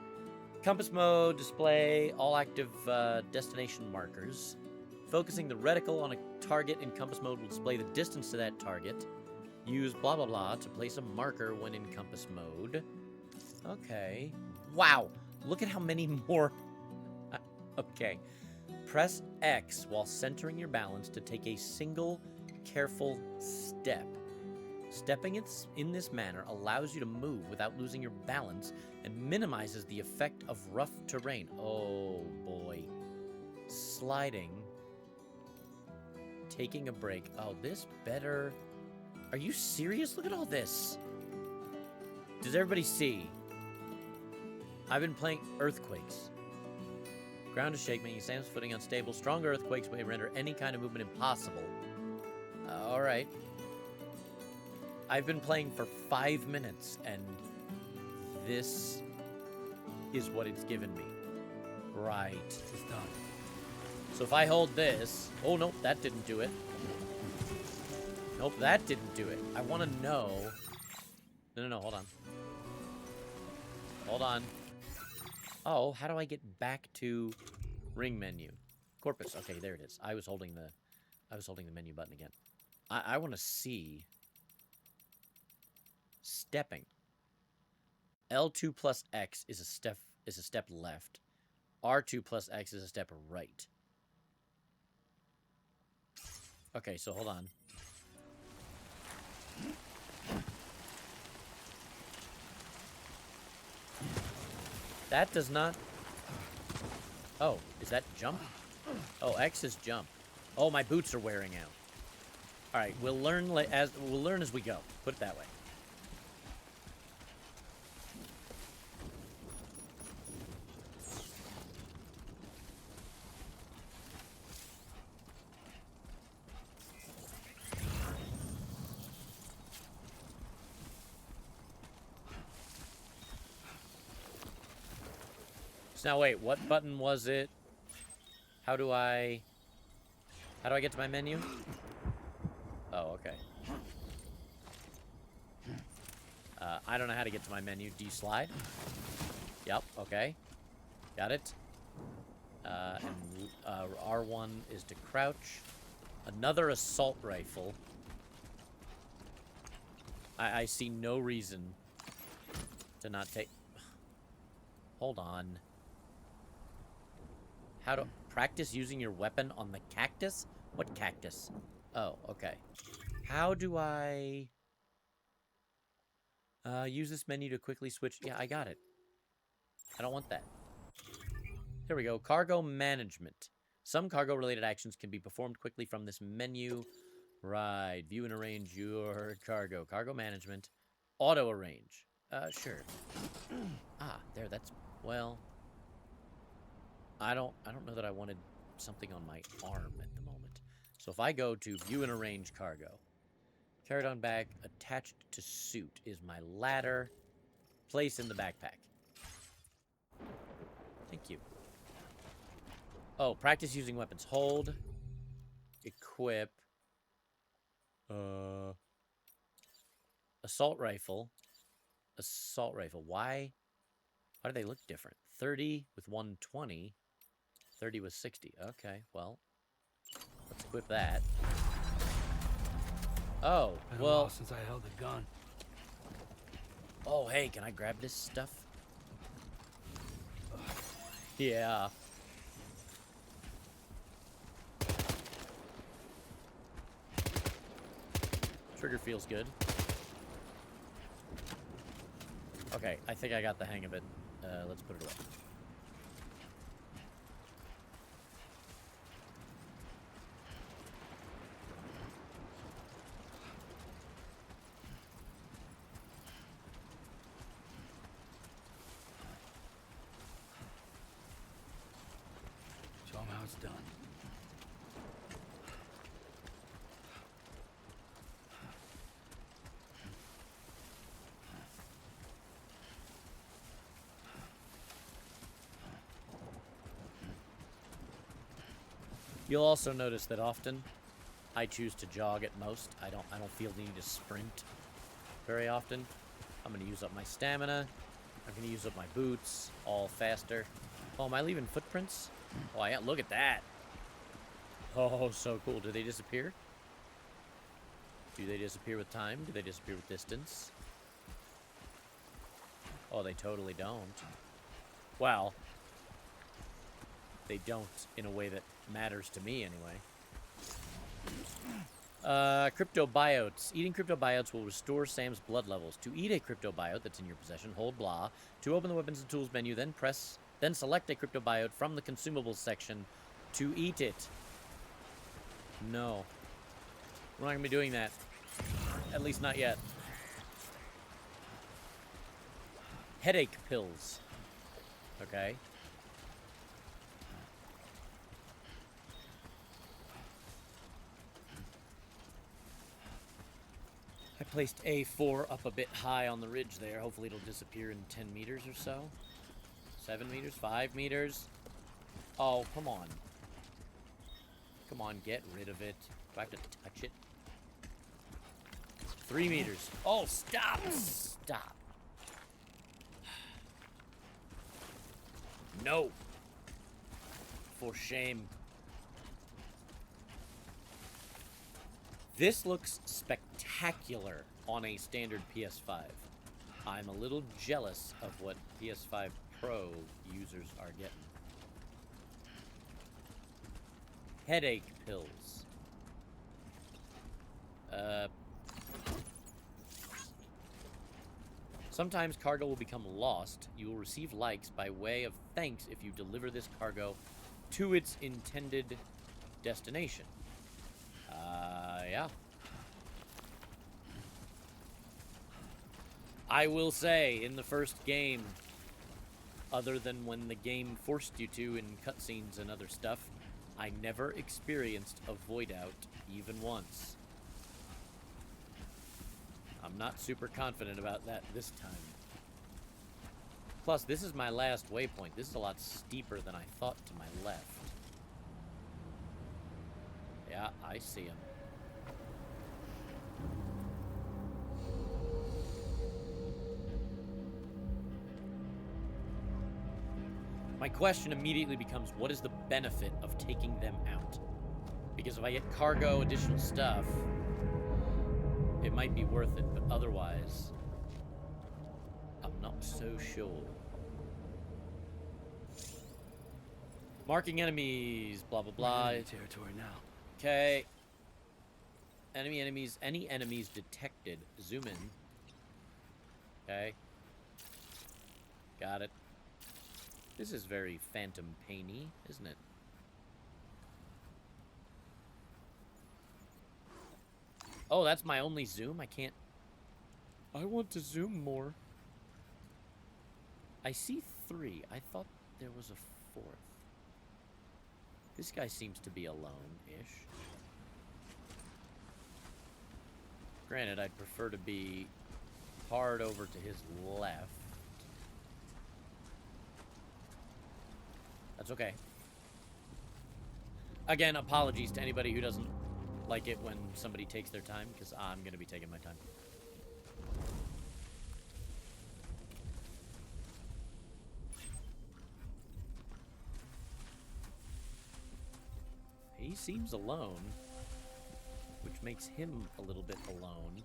Compass mode, display all active destination markers. Focusing the reticle on a target in compass mode will display the distance to that target. Use blah blah blah to place a marker when in compass mode. Okay. Wow. Look at how many more. Okay. Press X while centering your balance to take a single careful step. Stepping in this manner allows you to move without losing your balance and minimizes the effect of rough terrain. Oh boy. Sliding. Taking a break. Oh, this better... Are you serious? Look at all this. Does everybody see? I've been playing earthquakes. Ground is shaking, making Sam's footing unstable. Strong earthquakes may render any kind of movement impossible. Alright. I've been playing for 5 minutes, and this is what it's given me. Right. It's done. So if I hold this... Oh, nope, that didn't do it. Nope, that didn't do it. I want to know... No, hold on. Hold on. Oh, how do I get back to ring menu? Corpus. Okay, there it is. I was holding the menu button again. I want to see... Stepping. L2 plus X is a step left. R2 plus X is a step right. Okay, so hold on. That does not... Oh, is that jump? Oh, X is jump. Oh, my boots are wearing out. All right, we'll learn as we go. Put it that way. Now wait, what button was it? How do I get to my menu? Oh, okay. I don't know how to get to my menu. Do you slide? Yep, okay. Got it. And R1 is to crouch. Another assault rifle. I see no reason to not take... Hold on. How to... Practice using your weapon on the cactus? What cactus? Oh, okay. How do I... use this menu to quickly switch... Yeah, I got it. I don't want that. Here we go. Cargo management. Some cargo-related actions can be performed quickly from this menu. Right. View and arrange your cargo. Cargo management. Auto-arrange. Sure. Ah, there, that's... Well... I don't know that I wanted something on my arm at the moment. So if I go to view and arrange cargo. Carried on back, attached to suit is my ladder. Place in the backpack. Thank you. Oh, practice using weapons. Hold. Equip. Assault rifle. Assault rifle. Why do they look different? 30 with 120. 30 with 60. Okay, well. Let's equip that. Oh, Been a well. while since I held a gun. Oh, hey, can I grab this stuff? Yeah. Trigger feels good. Okay, I think I got the hang of it. Let's put it away. Show 'em how it's done. You'll also notice that often I choose to jog at most. I don't feel the need to sprint very often. I'm gonna use up my stamina. I'm gonna use up my boots, all faster. Oh, am I leaving footprints? Oh, yeah, look at that. Oh, so cool. Do they disappear? Do they disappear with time? Do they disappear with distance? Oh, they totally don't. Well, they don't in a way that matters to me anyway. Cryptobiotes. Eating cryptobiotes will restore Sam's blood levels. To eat a cryptobiote that's in your possession, hold blah. To open the weapons and tools menu, then select a cryptobiote from the consumables section to eat it. No. We're not gonna be doing that. At least not yet. Headache pills. Okay. I placed A4 up a bit high on the ridge there. Hopefully it'll disappear in 10 meters or so. 7 meters? 5 meters? Oh, come on. Come on, get rid of it. Do I have to touch it? 3 meters. Oh, stop! Stop. No. For shame. This looks spectacular on a standard PS5. I'm a little jealous of what PS5 Pro users are getting. Headache pills. Sometimes cargo will become lost. You will receive likes by way of thanks if you deliver this cargo to its intended destination. Yeah. I will say, in the first game, other than when the game forced you to in cutscenes and other stuff, I never experienced a void out even once. I'm not super confident about that this time. Plus, this is my last waypoint. This is a lot steeper than I thought to my left. Yeah, I see him. My question immediately becomes, what is the benefit of taking them out? Because if I get cargo, additional stuff, it might be worth it, but otherwise, I'm not so sure. Marking enemies, blah, blah, blah. Enemy territory now. Okay. Enemies, any enemies detected. Zoom in. Okay. Got it. This is very Phantom Painy, isn't it? Oh, that's my only zoom? I can't... I want to zoom more. I see 3. I thought there was a 4th. This guy seems to be alone-ish. Granted, I'd prefer to be hard over to his left. That's okay. Again, apologies to anybody who doesn't like it when somebody takes their time, because I'm going to be taking my time. He seems alone, which makes him a little bit alone.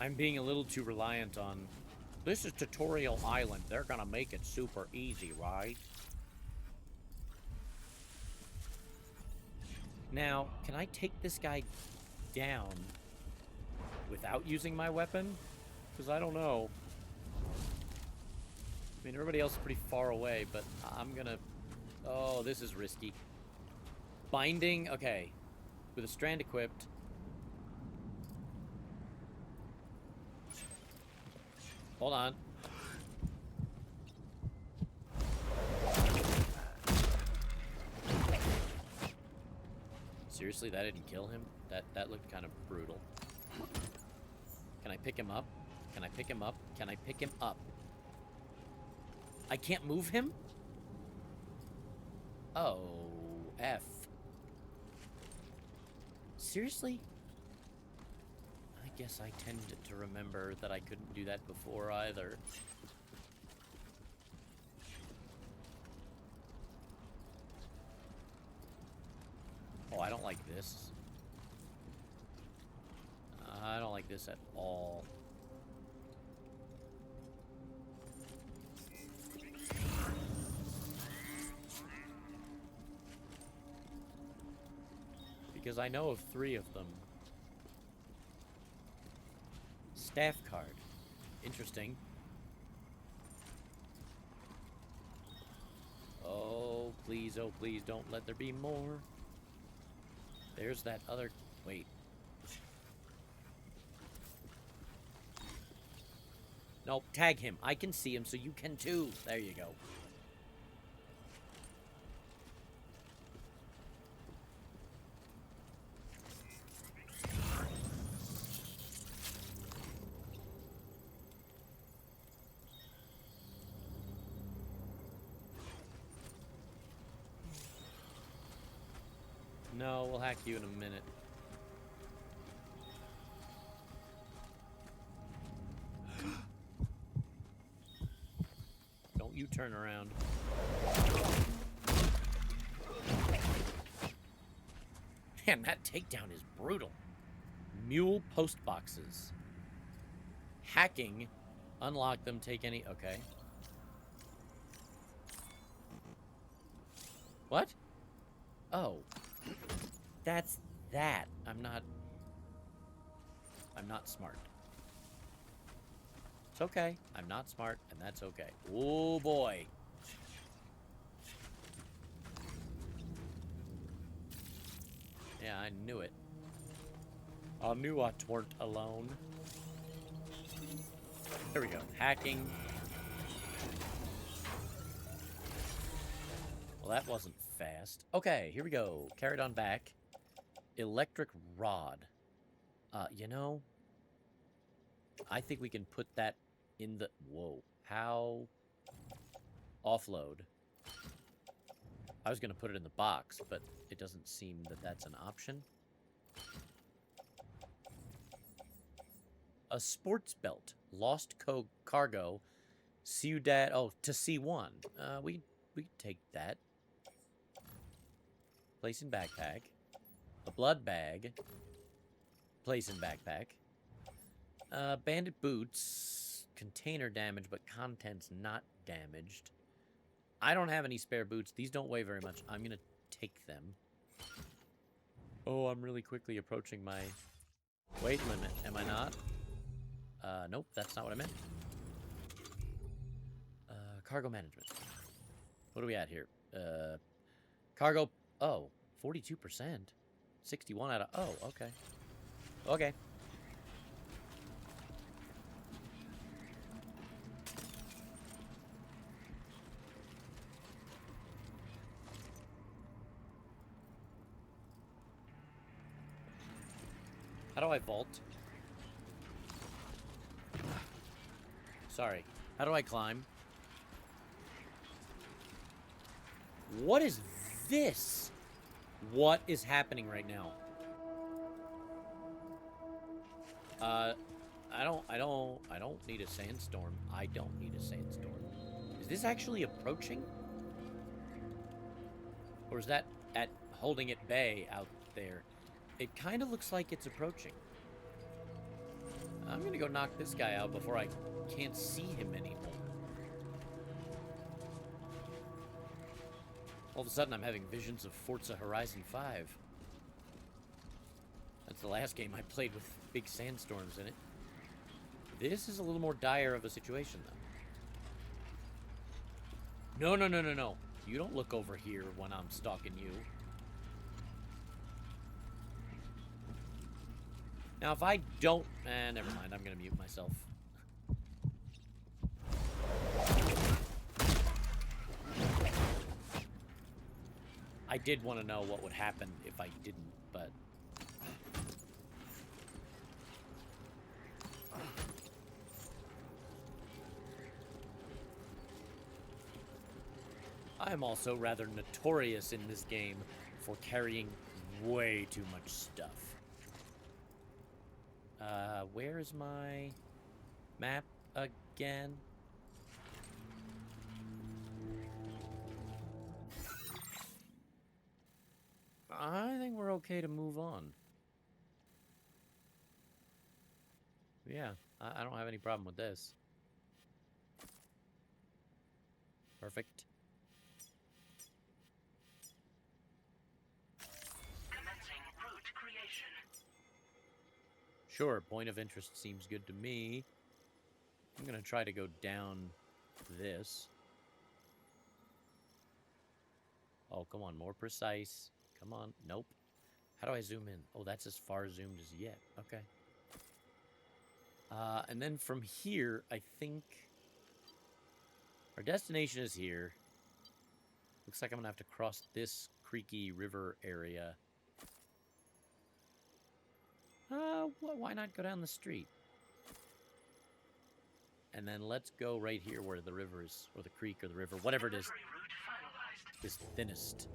I'm being a little too reliant on... This is Tutorial Island. They're gonna make it super easy, right? Now, can I take this guy down without using my weapon? Because I don't know. I mean, everybody else is pretty far away, but I'm gonna... Oh, this is risky. Binding? Okay. With a strand equipped... Hold on. Seriously, that didn't kill him? That looked kind of brutal. Can I pick him up? Can I pick him up? Can I pick him up? I can't move him? Oh, F. Seriously? I guess I tended to remember that I couldn't do that before either. Oh, I don't like this. I don't like this at all. Because I know of 3 of them. Staff card. Interesting. Oh, please, don't let there be more. There's that other... Wait. Nope, tag him. I can see him, so you can too. There you go. No, we'll hack you in a minute. Don't you turn around. Man, that takedown is brutal. Mule post boxes. Hacking. Unlock them, take any... Okay. What? Oh. That's that. I'm not smart. It's okay. I'm not smart, and that's okay. Oh, boy. Yeah, I knew it. I knew I weren't alone. There we go. Hacking. Well, that wasn't fast. Okay, here we go. Carried on back. Electric rod. You know, I think we can put that in the... Whoa. How? Offload. I was going to put it in the box, but it doesn't seem that that's an option. A sports belt. Lost cargo. Ciudad... Oh, to C1. We take that. Place in backpack. A blood bag. Place in backpack. Bandit boots. Container damage, but contents not damaged. I don't have any spare boots. These don't weigh very much. I'm going to take them. Oh, I'm really quickly approaching my weight limit. Am I not? Nope, that's not what I meant. Cargo management. What are we at here? Cargo... Oh, 42%. 61 out of... Oh, okay. Okay. How do I vault? Sorry. How do I climb? What is this? What is happening right now? I don't need a sandstorm. I don't need a sandstorm. Is this actually approaching? Or is that at holding at bay out there? It kind of looks like it's approaching. I'm gonna go knock this guy out before I can't see him anymore. All of a sudden, I'm having visions of Forza Horizon 5. That's the last game I played with big sandstorms in it. This is a little more dire of a situation, though. No. You don't look over here when I'm stalking you. Now, if I don't... never mind. I'm going to mute myself. I did want to know what would happen if I didn't, but... I am also rather notorious in this game for carrying way too much stuff. Where is my map again? I think we're okay to move on. Yeah, I don't have any problem with this. Perfect. Commencing route creation. Sure, point of interest seems good to me. I'm gonna try to go down this. Oh, come on, more precise. Come on, nope. How do I zoom in? Oh, that's as far zoomed as yet. Okay. And then from here, I think our destination is here. Looks like I'm gonna have to cross this creaky river area. Why not go down the street? And then let's go right here where the river is, or the creek, or the river, whatever it is, Delivery route finalized. is thinnest.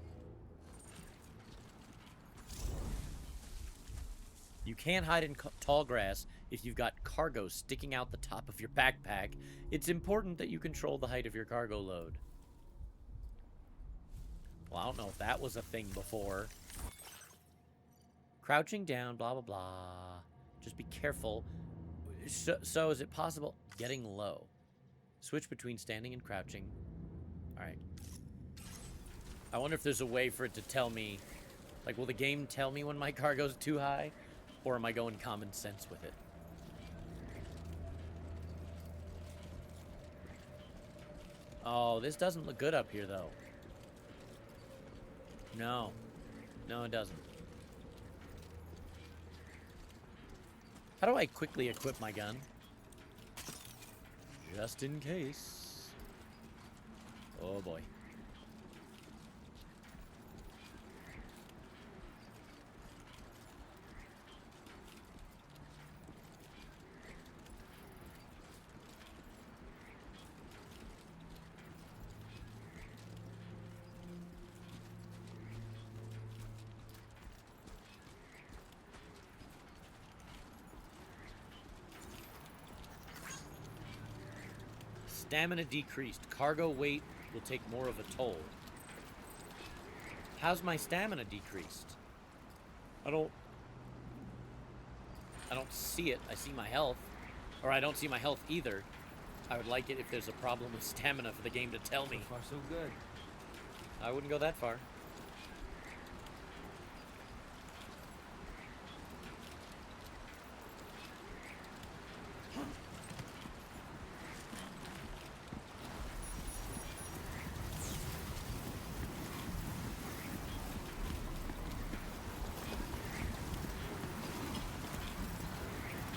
You can't hide in tall grass if you've got cargo sticking out the top of your backpack. It's important that you control the height of your cargo load. Well, I don't know if that was a thing before. Crouching down, blah, blah, blah. Just be careful. So is it possible? Getting low. Switch between standing and crouching. All right. I wonder if there's a way for it to tell me... Like, will the game tell me when my cargo's too high? Or am I going common sense with it? Oh, this doesn't look good up here, though. No. No, it doesn't. How do I quickly equip my gun? Just in case. Oh boy. Stamina decreased. Cargo weight will take more of a toll. How's my stamina decreased? I don't see it. I see my health. Or I don't see my health either. I would like it if there's a problem with stamina for the game to tell me. So far, so good. I wouldn't go that far.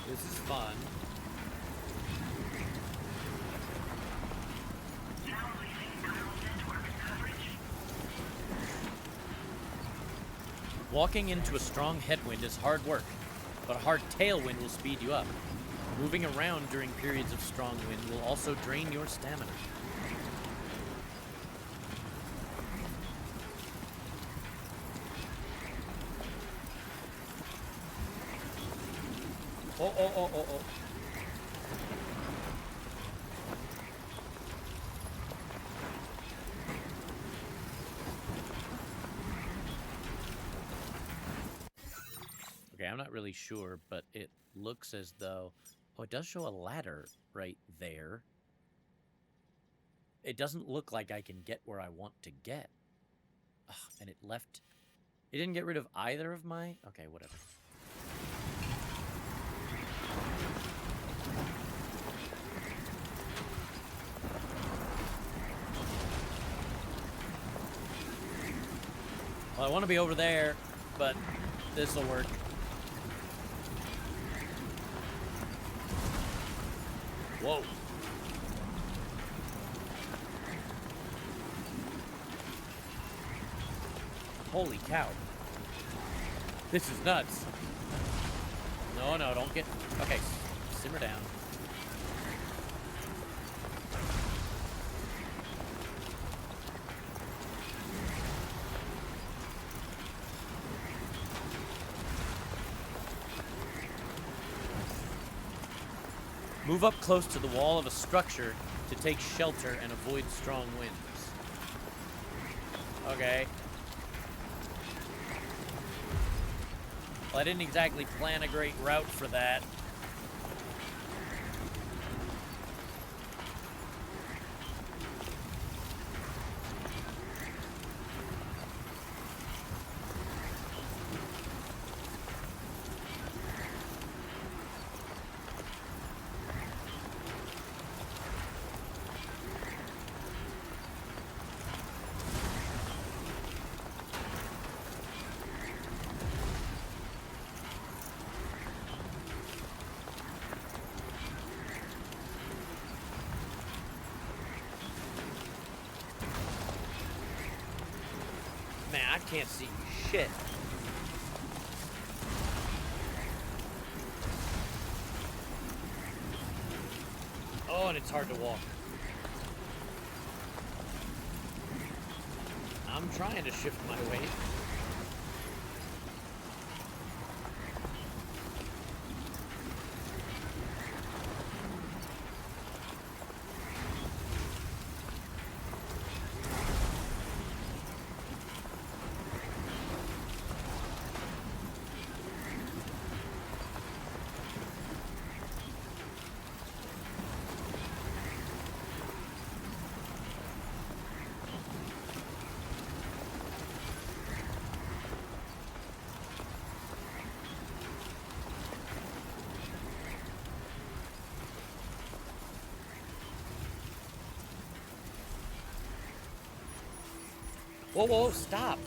This is fun. Now leaving neural network coverage. Walking into a strong headwind is hard work, but a hard tailwind will speed you up. Moving around during periods of strong wind will also drain your stamina. Oh. Okay, I'm not really sure, but it looks as though... Oh, it does show a ladder right there. It doesn't look like I can get where I want to get. Ugh, and it left... It didn't get rid of either of my... Okay, whatever. Well, I want to be over there, but this'll work. Whoa. Holy cow. This is nuts. No, don't get... Okay, simmer down. Move up close to the wall of a structure to take shelter and avoid strong winds. Okay. Well, I didn't exactly plan a great route for that. Man, I can't see shit. Oh, and it's hard to walk. I'm trying to shift my weight. Whoa, stop.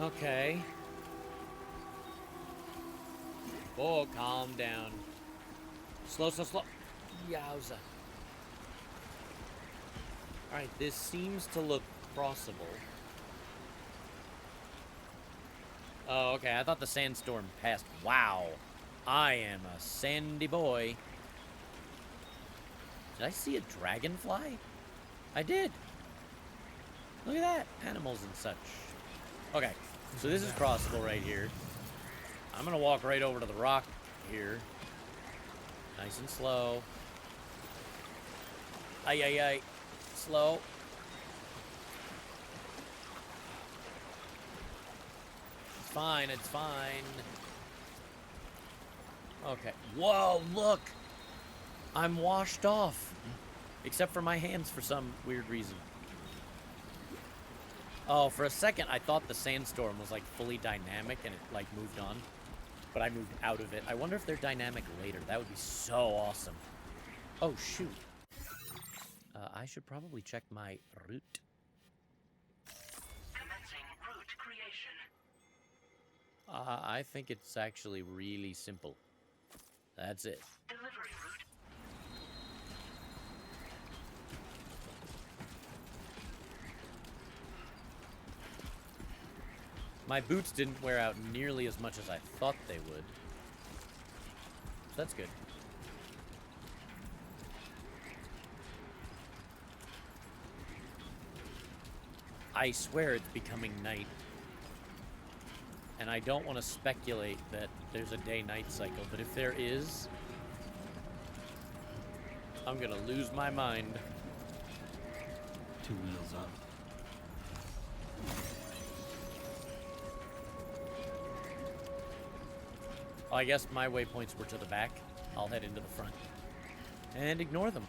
Okay. Oh, calm down. Slow, slow, slow. Yowza. Alright, this seems to look crossable. Oh, okay. I thought the sandstorm passed. Wow. I am a sandy boy. Did I see a dragonfly? I did. Look at that. Animals and such. Okay. So this is crossable right here. I'm going to walk right over to the rock here. Nice and slow. Ay, ay, ay. Slow. It's fine. It's fine. Okay. Whoa, look. I'm washed off. Except for my hands for some weird reason. Oh, for a second, I thought the sandstorm was, like, fully dynamic and it, like, moved on. But I moved out of it. I wonder if they're dynamic later. That would be so awesome. Oh, shoot. I should probably check my route. Commencing route creation. I think it's actually really simple. That's it. Delivery route. My boots didn't wear out nearly as much as I thought they would. So that's good. I swear it's becoming night. And I don't want to speculate that there's a day-night cycle, but if there is, I'm gonna lose my mind. 2 wheels up. I guess my waypoints were to the back. I'll head into the front. And ignore them.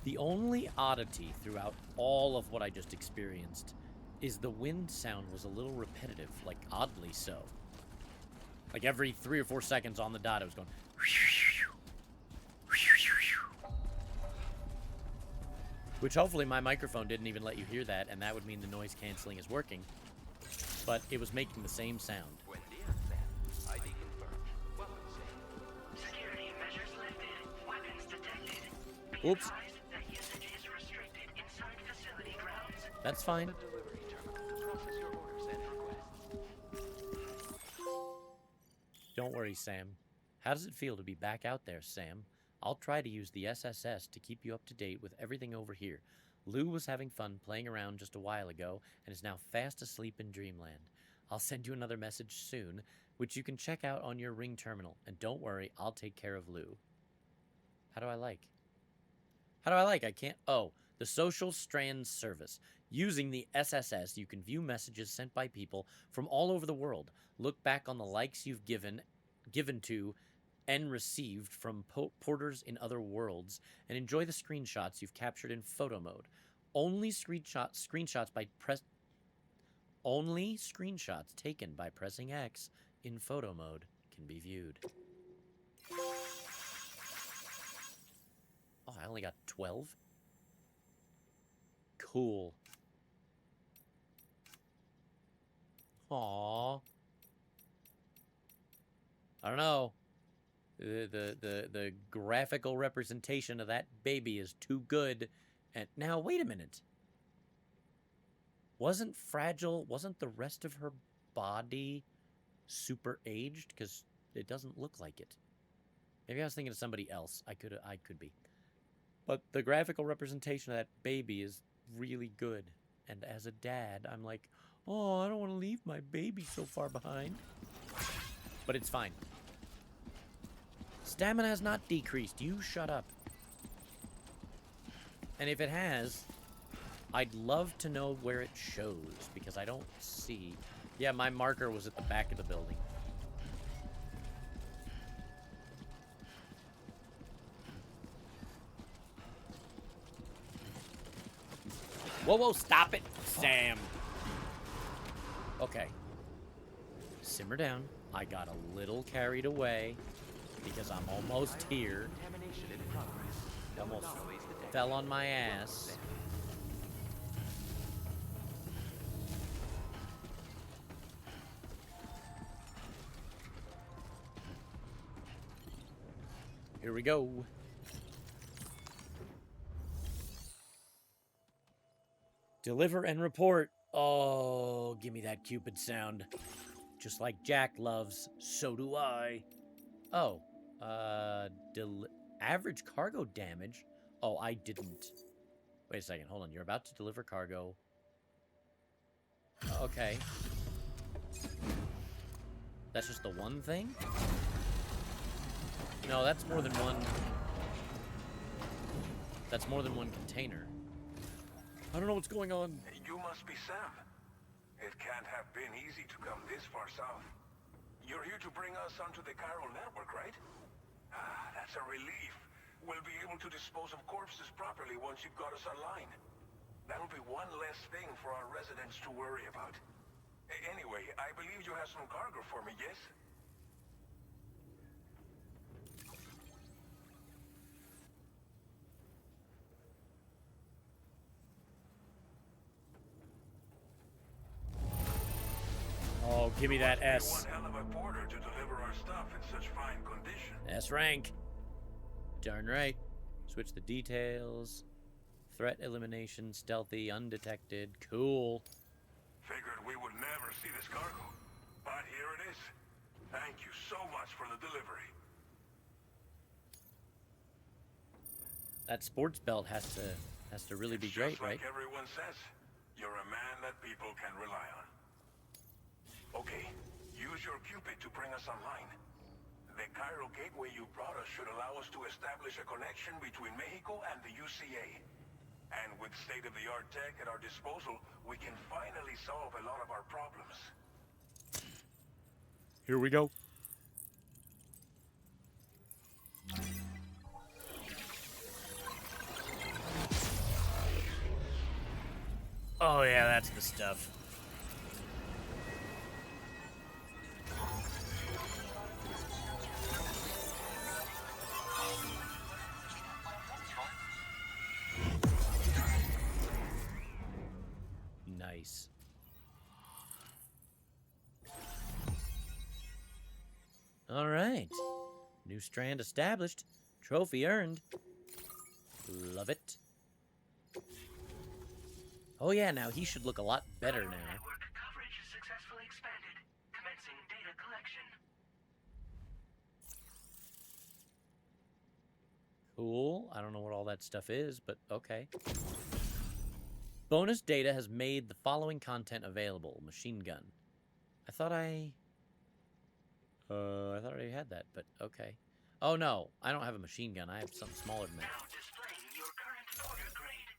The only oddity throughout all of what I just experienced is the wind sound was a little repetitive, like oddly so. Like every 3 or 4 seconds on the dot, it was going. Which hopefully my microphone didn't even let you hear that, and that would mean the noise canceling is working. But it was making the same sound. Security measures lifted. Weapons detected. Be Oops. advised that usage is restricted inside facility grounds. That's fine. Don't worry, Sam. How does it feel to be back out there, Sam? I'll try to use the SSS to keep you up to date with everything over here. Lou was having fun playing around just a while ago and is now fast asleep in dreamland. I'll send you another message soon, which you can check out on your Ring terminal. And don't worry, I'll take care of Lou. How do I like? How do I like? I can't... Oh, the Social Strands Service. Using the SSS, you can view messages sent by people from all over the world. Look back on the likes you've given to and received from porters in other worlds, and enjoy the screenshots you've captured in photo mode. Only screenshots taken by pressing X in photo mode can be viewed. Oh, I only got 12? Cool. Aww. I don't know. The graphical representation of that baby is too good. And now, wait a minute. Wasn't the rest of her body super aged? Because it doesn't look like it. Maybe I was thinking of somebody else. I could be. But the graphical representation of that baby is really good. And as a dad, I'm like, oh, I don't want to leave my baby so far behind. But it's fine. Stamina has not decreased. You shut up. And if it has, I'd love to know where it shows, because I don't see. Yeah, my marker was at the back of the building. Whoa, whoa, stop it, Sam. Okay. Simmer down. I got a little carried away. because I'm almost here. Almost fell on my ass. Here we go. Deliver and report. Oh, give me that Cupid sound. Just like Jack loves, so do I. Oh, average cargo damage? Oh, I didn't. Wait a second, hold on. You're about to deliver cargo. Okay. That's just the one thing? No, that's more than one. That's more than one container. I don't know what's going on. You must be Sam. It can't have been easy to come this far south. You're here to bring us onto the chiral network, right? Ah, that's a relief. We'll be able to dispose of corpses properly once you've got us online. That'll be one less thing for our residents to worry about. Anyway, I believe you have some cargo for me, yes? Oh, give me that S. One hell of a porter to deliver our stuff in such fine condition. S rank. Darn right. Switch the details. Threat elimination, stealthy, undetected. Cool. Figured we would never see this cargo. But here it is. Thank you so much for the delivery. That sports belt has to really be great, Just like right? everyone says, you're a man that people can rely on. Okay, use your Cupid to bring us online. The chiral gateway you brought us should allow us to establish a connection between Mexico and the UCA. And with state-of-the-art tech at our disposal, we can finally solve a lot of our problems. Here we go. Oh yeah, that's the stuff. Nice. All right. New strand established. Trophy earned. Love it. Oh yeah, now he should look a lot better Chiral now. network coverage successfully expanded. Commencing data collection. Cool. I don't know what all that stuff is, but okay. Bonus data has made the following content available. Machine gun. I thought I already had that, but okay. Oh no, I don't have a machine gun. I have something smaller than that. Now displaying your current porter grade.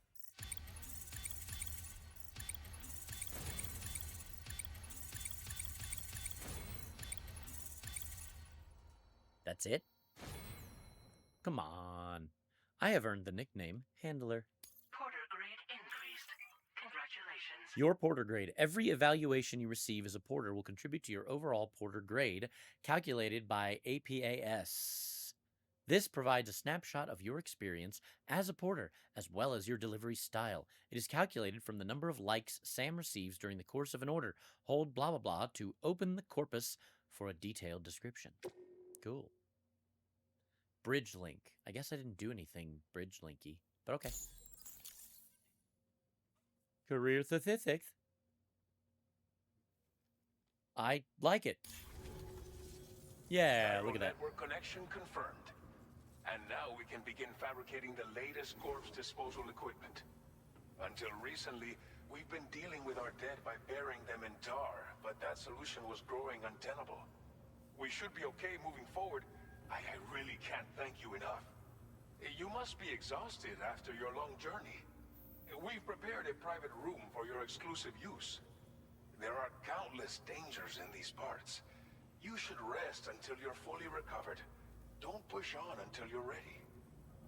That's it? Come on. I have earned the nickname Handler. Porter grade increased. Congratulations. Your porter grade. Every evaluation you receive as a porter will contribute to your overall porter grade, calculated by APAS. This provides a snapshot of your experience as a porter, as well as your delivery style. It is calculated from the number of likes Sam receives during the course of an order. Hold blah blah blah to open the corpus for a detailed description. Cool. Bridge link. I guess I didn't do anything bridge linky, but okay. Career statistics. I like it. Yeah, look at that. Network connection confirmed. And now we can begin fabricating the latest corpse disposal equipment. Until recently, we've been dealing with our dead by burying them in tar, but that solution was growing untenable. We should be okay moving forward. I really can't thank you enough. You must be exhausted after your long journey. We've prepared a private room for your exclusive use. There are countless dangers in these parts. You should rest until you're fully recovered. Don't push on until you're ready.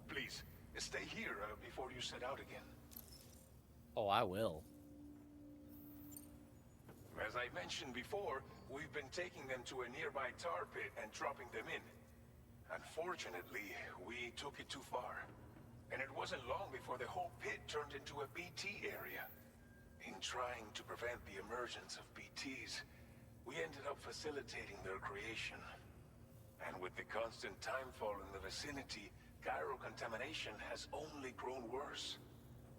Please, stay here before you set out again. Oh, I will. As I mentioned before, we've been taking them to a nearby tar pit and dropping them in. Unfortunately, we took it too far. And it wasn't long before the whole pit turned into a BT area. In trying to prevent the emergence of BTs, we ended up facilitating their creation. And with the constant timefall in the vicinity, gyro contamination has only grown worse.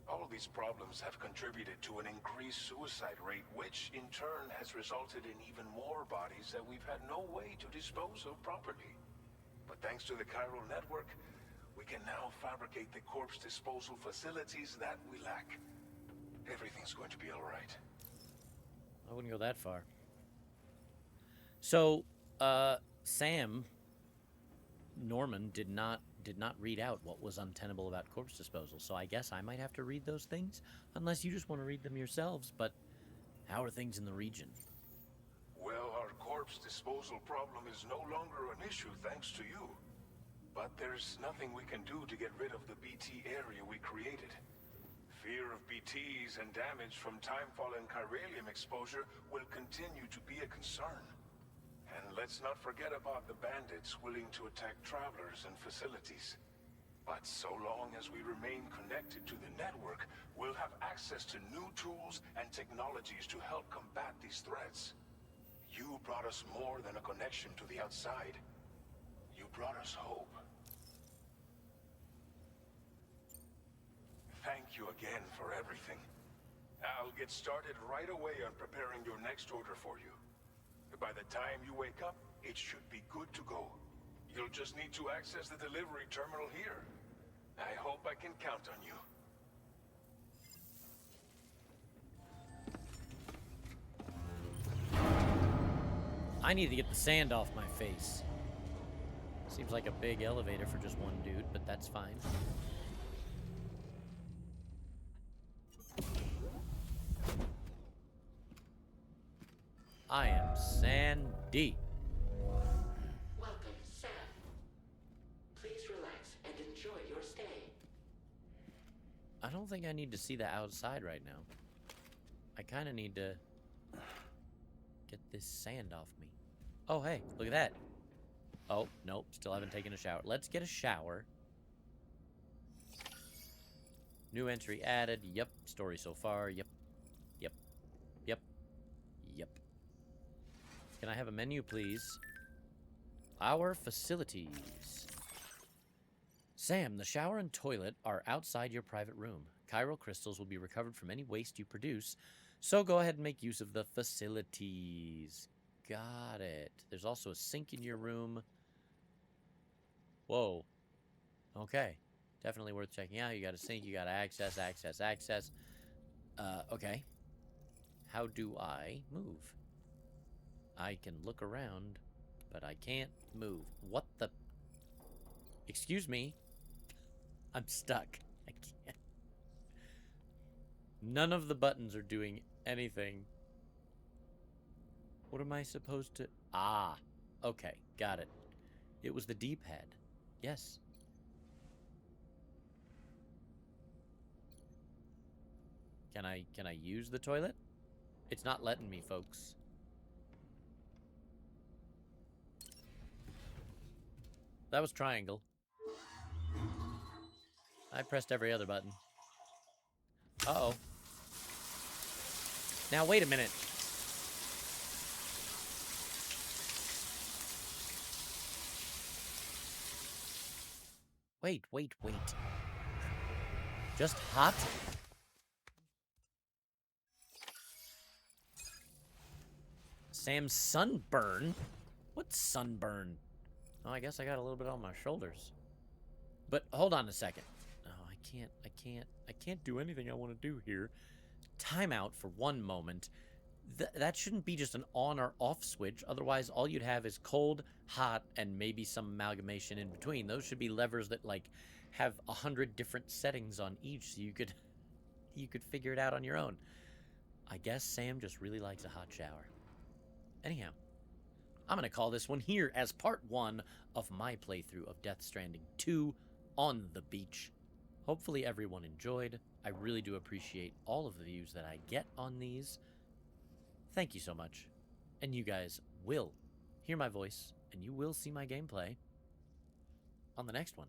All these problems have contributed to an increased suicide rate, which in turn has resulted in even more bodies that we've had no way to dispose of properly. But thanks to the chiral network, we can now fabricate the corpse disposal facilities that we lack. Everything's going to be all right. I wouldn't go that far. So, Sam Norman did not read out what was untenable about corpse disposal. So I guess I might have to read those things, unless you just want to read them yourselves. But how are things in the region? Well, our corpse disposal problem is no longer an issue thanks to you. But there's nothing we can do to get rid of the BT area we created. Fear of BTs and damage from timefall and chiralium exposure will continue to be a concern. And let's not forget about the bandits willing to attack travelers and facilities. But so long as we remain connected to the network, we'll have access to new tools and technologies to help combat these threats. You brought us more than a connection to the outside. You brought us hope. Thank you again for everything. I'll get started right away on preparing your next order for you. By the time you wake up, it should be good to go. You'll just need to access the delivery terminal here. I hope I can count on you. I need to get the sand off my face. Seems like a big elevator for just one dude, but that's fine. I am Sandy. Welcome, Sam. Please relax and enjoy your stay. I don't think I need to see the outside right now. I kind of need to get this sand off me. Oh, hey, look at that. Oh, nope, still haven't taken a shower. Let's get a shower. New entry added. Yep. Story so far. Yep. Yep. Yep. Yep. Can I have a menu, please? Our facilities. Sam, the shower and toilet are outside your private room. Chiral crystals will be recovered from any waste you produce, so go ahead and make use of the facilities. Got it. There's also a sink in your room. Whoa. Okay. Definitely worth checking out. You got a sink, you got access. Okay. How do I move? I can look around, but I can't move. What the? Excuse me. I'm stuck. I can't. None of the buttons are doing anything. What am I supposed to? Ah. Okay. Got it. It was the D-pad. Yes. Can I use the toilet? It's not letting me, folks. That was triangle. I pressed every other button. Uh-oh. Now, wait a minute. Wait. Just hot? Sam's sunburn? What sunburn? Oh, I guess I got a little bit on my shoulders. But hold on a second. Oh, I can't do anything I want to do here. Time out for one moment. That shouldn't be just an on or off switch. Otherwise, all you'd have is cold, hot, and maybe some amalgamation in between. Those should be levers that, like, have 100 different settings on each, so you could figure it out on your own. I guess Sam just really likes a hot shower. Anyhow, I'm going to call this one here as part 1 of my playthrough of Death Stranding 2 on the beach. Hopefully everyone enjoyed. I really do appreciate all of the views that I get on these. Thank you so much. And you guys will hear my voice, and you will see my gameplay on the next one.